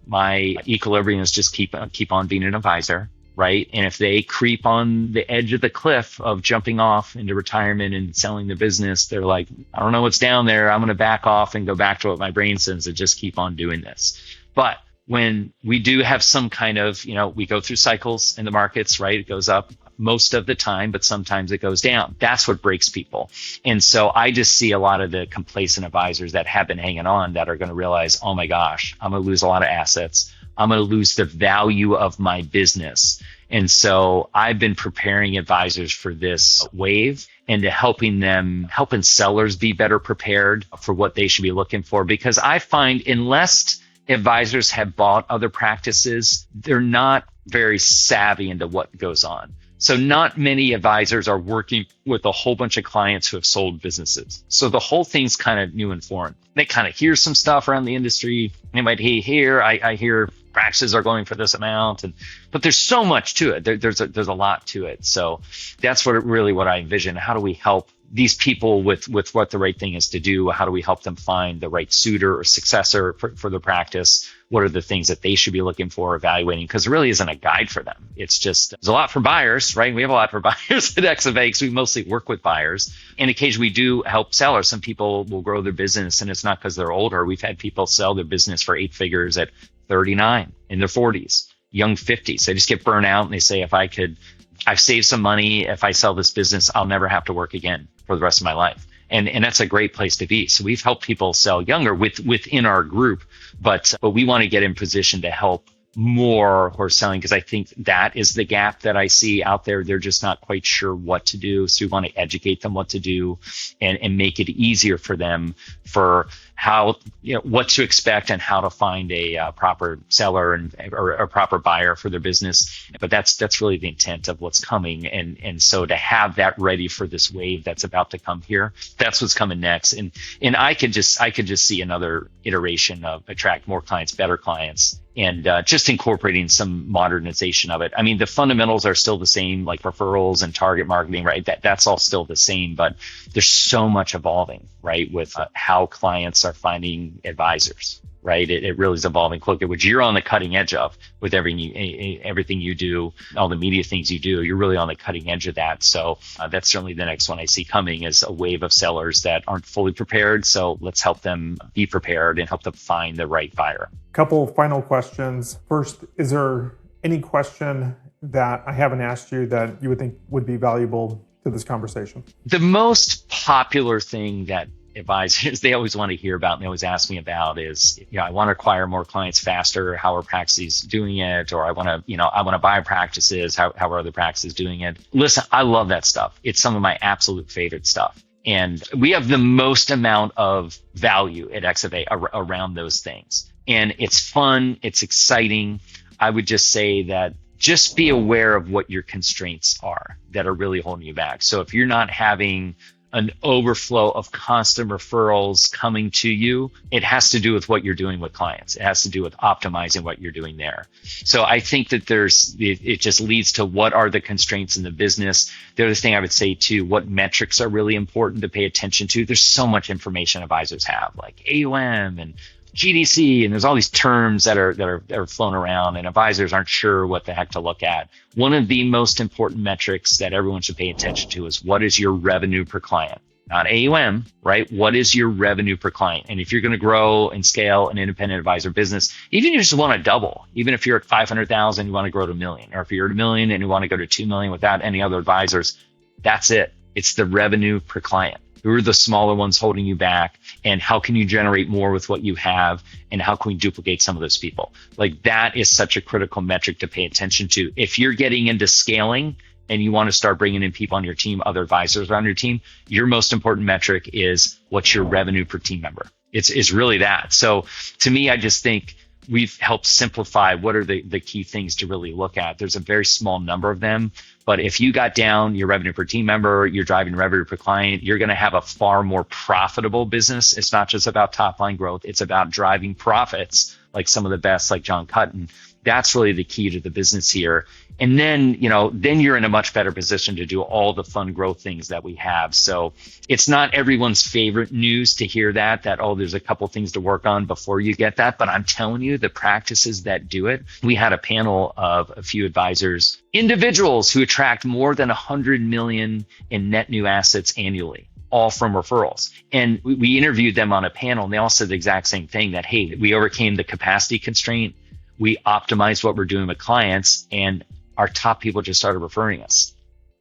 my equilibrium is just keep on being an advisor, right? And if they creep on the edge of the cliff of jumping off into retirement and selling the business, they're like, I don't know what's down there. I'm going to back off and go back to what my brain says and just keep on doing this. But when we do have some kind of, we go through cycles in the markets, right? It goes up most of the time, but sometimes it goes down. That's what breaks people. And so I just see a lot of the complacent advisors that have been hanging on that are going to realize, oh my gosh, I'm going to lose a lot of assets. I'm going to lose the value of my business. And so I've been preparing advisors for this wave and to helping sellers be better prepared for what they should be looking for. Because I find unless advisors have bought other practices, they're not very savvy into what goes on. So not many advisors are working with a whole bunch of clients who have sold businesses. So the whole thing's kind of new and foreign. They kind of hear some stuff around the industry. They might hear, I hear practices are going for this amount, but there's so much to it. There's a lot to it. So that's what I envision. How do we help these people with what the right thing is to do? How do we help them find the right suitor or successor for the practice? What are the things that they should be looking for, evaluating? Because there really isn't a guide for them. It's just, there's a lot for buyers, right? We have a lot for buyers at XFA because we mostly work with buyers. And occasionally we do help sellers. Some people will grow their business and it's not because they're older. We've had people sell their business for 8 figures at 39, in their 40s, young 50s. They just get burnt out and they say, I've saved some money. If I sell this business, I'll never have to work again for the rest of my life. And that's a great place to be. So we've helped people sell younger within our group, but we want to get in position to help more who are selling, because I think that is the gap that I see out there. They're just not quite sure what to do. So we want to educate them what to do and make it easier for them for how, what to expect and how to find a proper seller or a proper buyer for their business. But that's really the intent of what's coming. And so to have that ready for this wave that's about to come here, that's what's coming next. And I could just see another iteration of attract more clients, better clients, and just incorporating some modernization of it. I mean, the fundamentals are still the same, like referrals and target marketing, right? That's all still the same, but there's so much evolving, right? With how clients are finding advisors, right? It really is evolving quickly, which you're on the cutting edge of with everything you do, all the media things you do. You're really on the cutting edge of that. So that's certainly the next one I see coming is a wave of sellers that aren't fully prepared. So let's help them be prepared and help them find the right buyer. Couple final questions. First, is there any question that I haven't asked you that you would think would be valuable to this conversation? The most popular thing that advisors, they always want to hear about and they always ask me about is, I want to acquire more clients faster. How are practices doing it? Or I want to buy practices. How are other practices doing it? Listen, I love that stuff. It's some of my absolute favorite stuff. And we have the most amount of value at XFA around those things. And it's fun. It's exciting. I would just say that just be aware of what your constraints are that are really holding you back. So if you're not having an overflow of constant referrals coming to you, it has to do with what you're doing with clients. It has to do with optimizing what you're doing there. So I think that it just leads to what are the constraints in the business. The other thing I would say too, what metrics are really important to pay attention to. There's so much information advisors have, like AUM and GDC, and there's all these terms that are flown around, and advisors aren't sure what the heck to look at. One of the most important metrics that everyone should pay attention to is what is your revenue per client, not AUM, right? What is your revenue per client? And if you're going to grow and scale an independent advisor business, even if you just want to double, even if you're at 500,000, you want to grow to $1 million, or if you're at $1 million and you want to go to $2 million without any other advisors, that's it. It's the revenue per client. Who are the smaller ones holding you back, and how can you generate more with what you have, and how can we duplicate some of those people? Like, that is such a critical metric to pay attention to. If you're getting into scaling and you want to start bringing in people on your team, other advisors on your team, your most important metric is what's your revenue per team member. It's really that. So to me, I just think we've helped simplify what are the key things to really look at. There's a very small number of them, but if you got down your revenue per team member, you're driving revenue per client, you're going to have a far more profitable business. It's not just about top line growth. It's about driving profits like some of the best, like John Kuttin. That's really the key to the business here. And then, then you're in a much better position to do all the fun growth things that we have. So it's not everyone's favorite news to hear that, oh, there's a couple things to work on before you get that. But I'm telling you, the practices that do it, we had a panel of a few advisors, individuals who attract more than 100 million in net new assets annually, all from referrals. And we interviewed them on a panel, and they all said the exact same thing, that, hey, we overcame the capacity constraint. We optimized what we're doing with clients, and our top people just started referring us.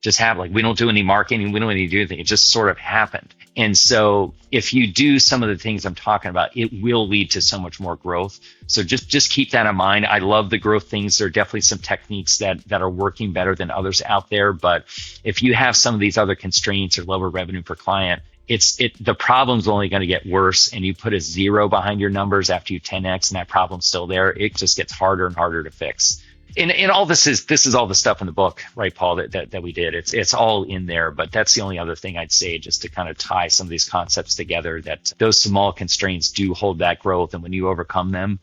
We don't do any marketing, we don't need to do anything. It just sort of happened. And so if you do some of the things I'm talking about, it will lead to so much more growth. So just keep that in mind. I love the growth things. There are definitely some techniques that are working better than others out there. But if you have some of these other constraints or lower revenue per client, the problem's only going to get worse, and you put a 0 behind your numbers after you 10x and that problem's still there, it just gets harder and harder to fix. And all this is all the stuff in the book, right, Paul, that we did. It's all in there, but that's the only other thing I'd say, just to kind of tie some of these concepts together, that those small constraints do hold that growth. And when you overcome them,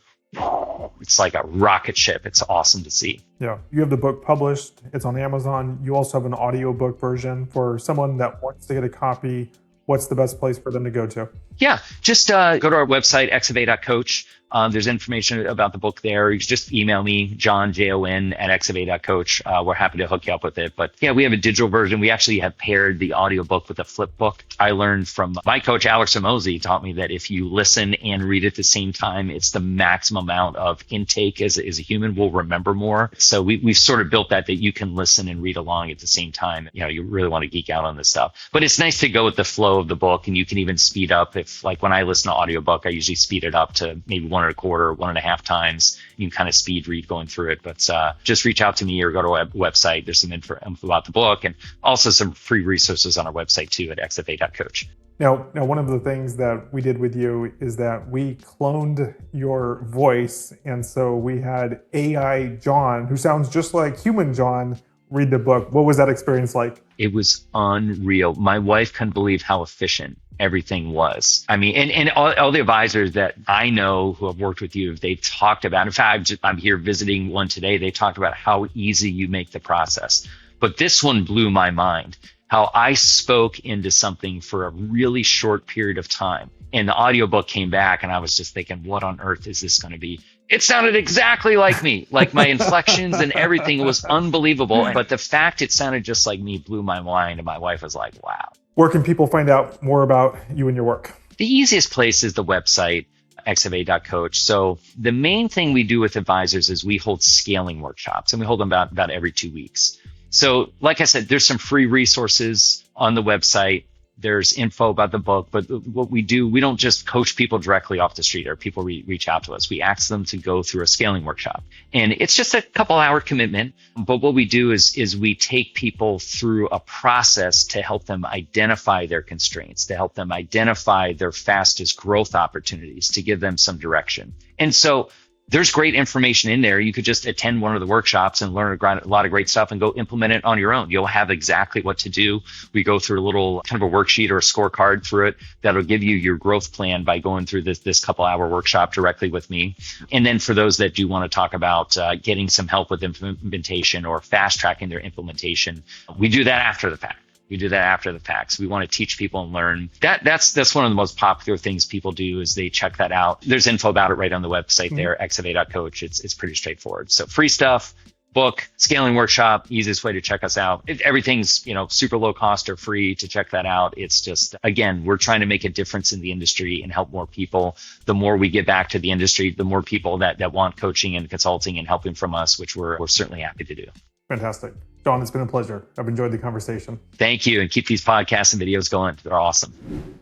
it's like a rocket ship. It's awesome to see. Yeah. You have the book published. It's on Amazon. You also have an audiobook version for someone that wants to get a copy. What's the best place for them to go to? Yeah, just go to our website, exava.coach. There's information about the book there. You can just email me, Jon, Jon, at exava.coach. We're happy to hook you up with it. But yeah, we have a digital version. We actually have paired the audiobook with a flip book. I learned from my coach, Alex Ramosi, taught me that if you listen and read at the same time, it's the maximum amount of intake as a human will remember more. So we've sort of built that you can listen and read along at the same time. You really want to geek out on this stuff. But it's nice to go with the flow of the book, and you can even speed up. If, like, when I listen to audiobook, I usually speed it up to maybe 1.25, 1.5 times. You can kind of speed read going through it. But just reach out to me or go to our website. There's some info about the book, and also some free resources on our website too at exava.coach. Now, one of the things that we did with you is that we cloned your voice. And so we had AI Jon, who sounds just like human Jon, read the book. What was that experience like? It was unreal. My wife couldn't believe how efficient everything was. I mean, and all the advisors that I know who have worked with you, they talked about, in fact, I'm here visiting one today, they talked about how easy you make the process. But this one blew my mind, how I spoke into something for a really short period of time. And the audiobook came back, and I was just thinking, what on earth is this going to be? It sounded exactly like me, like my inflections and everything was unbelievable. But the fact it sounded just like me blew my mind. And my wife was like, wow. Where can people find out more about you and your work? The easiest place is the website, exava.coach. So the main thing we do with advisors is we hold scaling workshops, and we hold them about every 2 weeks. So like I said, there's some free resources on the website. There's info about the book, but what we do, we don't just coach people directly off the street, or people reach out to us. We ask them to go through a scaling workshop, and it's just a couple hour commitment. But what we do is we take people through a process to help them identify their constraints, to help them identify their fastest growth opportunities, to give them some direction. And so there's great information in there. You could just attend one of the workshops and learn a lot of great stuff and go implement it on your own. You'll have exactly what to do. We go through a little kind of a worksheet or a scorecard through it that'll give you your growth plan by going through this couple hour workshop directly with me. And then for those that do want to talk about getting some help with implementation or fast tracking their implementation, we do that after the fact. We do that after the facts. We want to teach people and learn. That's one of the most popular things people do is they check that out. There's info about it right on the website there, exava.coach. It's pretty straightforward. So free stuff, book, scaling workshop, easiest way to check us out. Everything's, super low cost or free to check that out. It's just, again, we're trying to make a difference in the industry and help more people. The more we give back to the industry, the more people that want coaching and consulting and helping from us, which we're certainly happy to do. Fantastic. Jon, it's been a pleasure. I've enjoyed the conversation. Thank you. And keep these podcasts and videos going. They're awesome.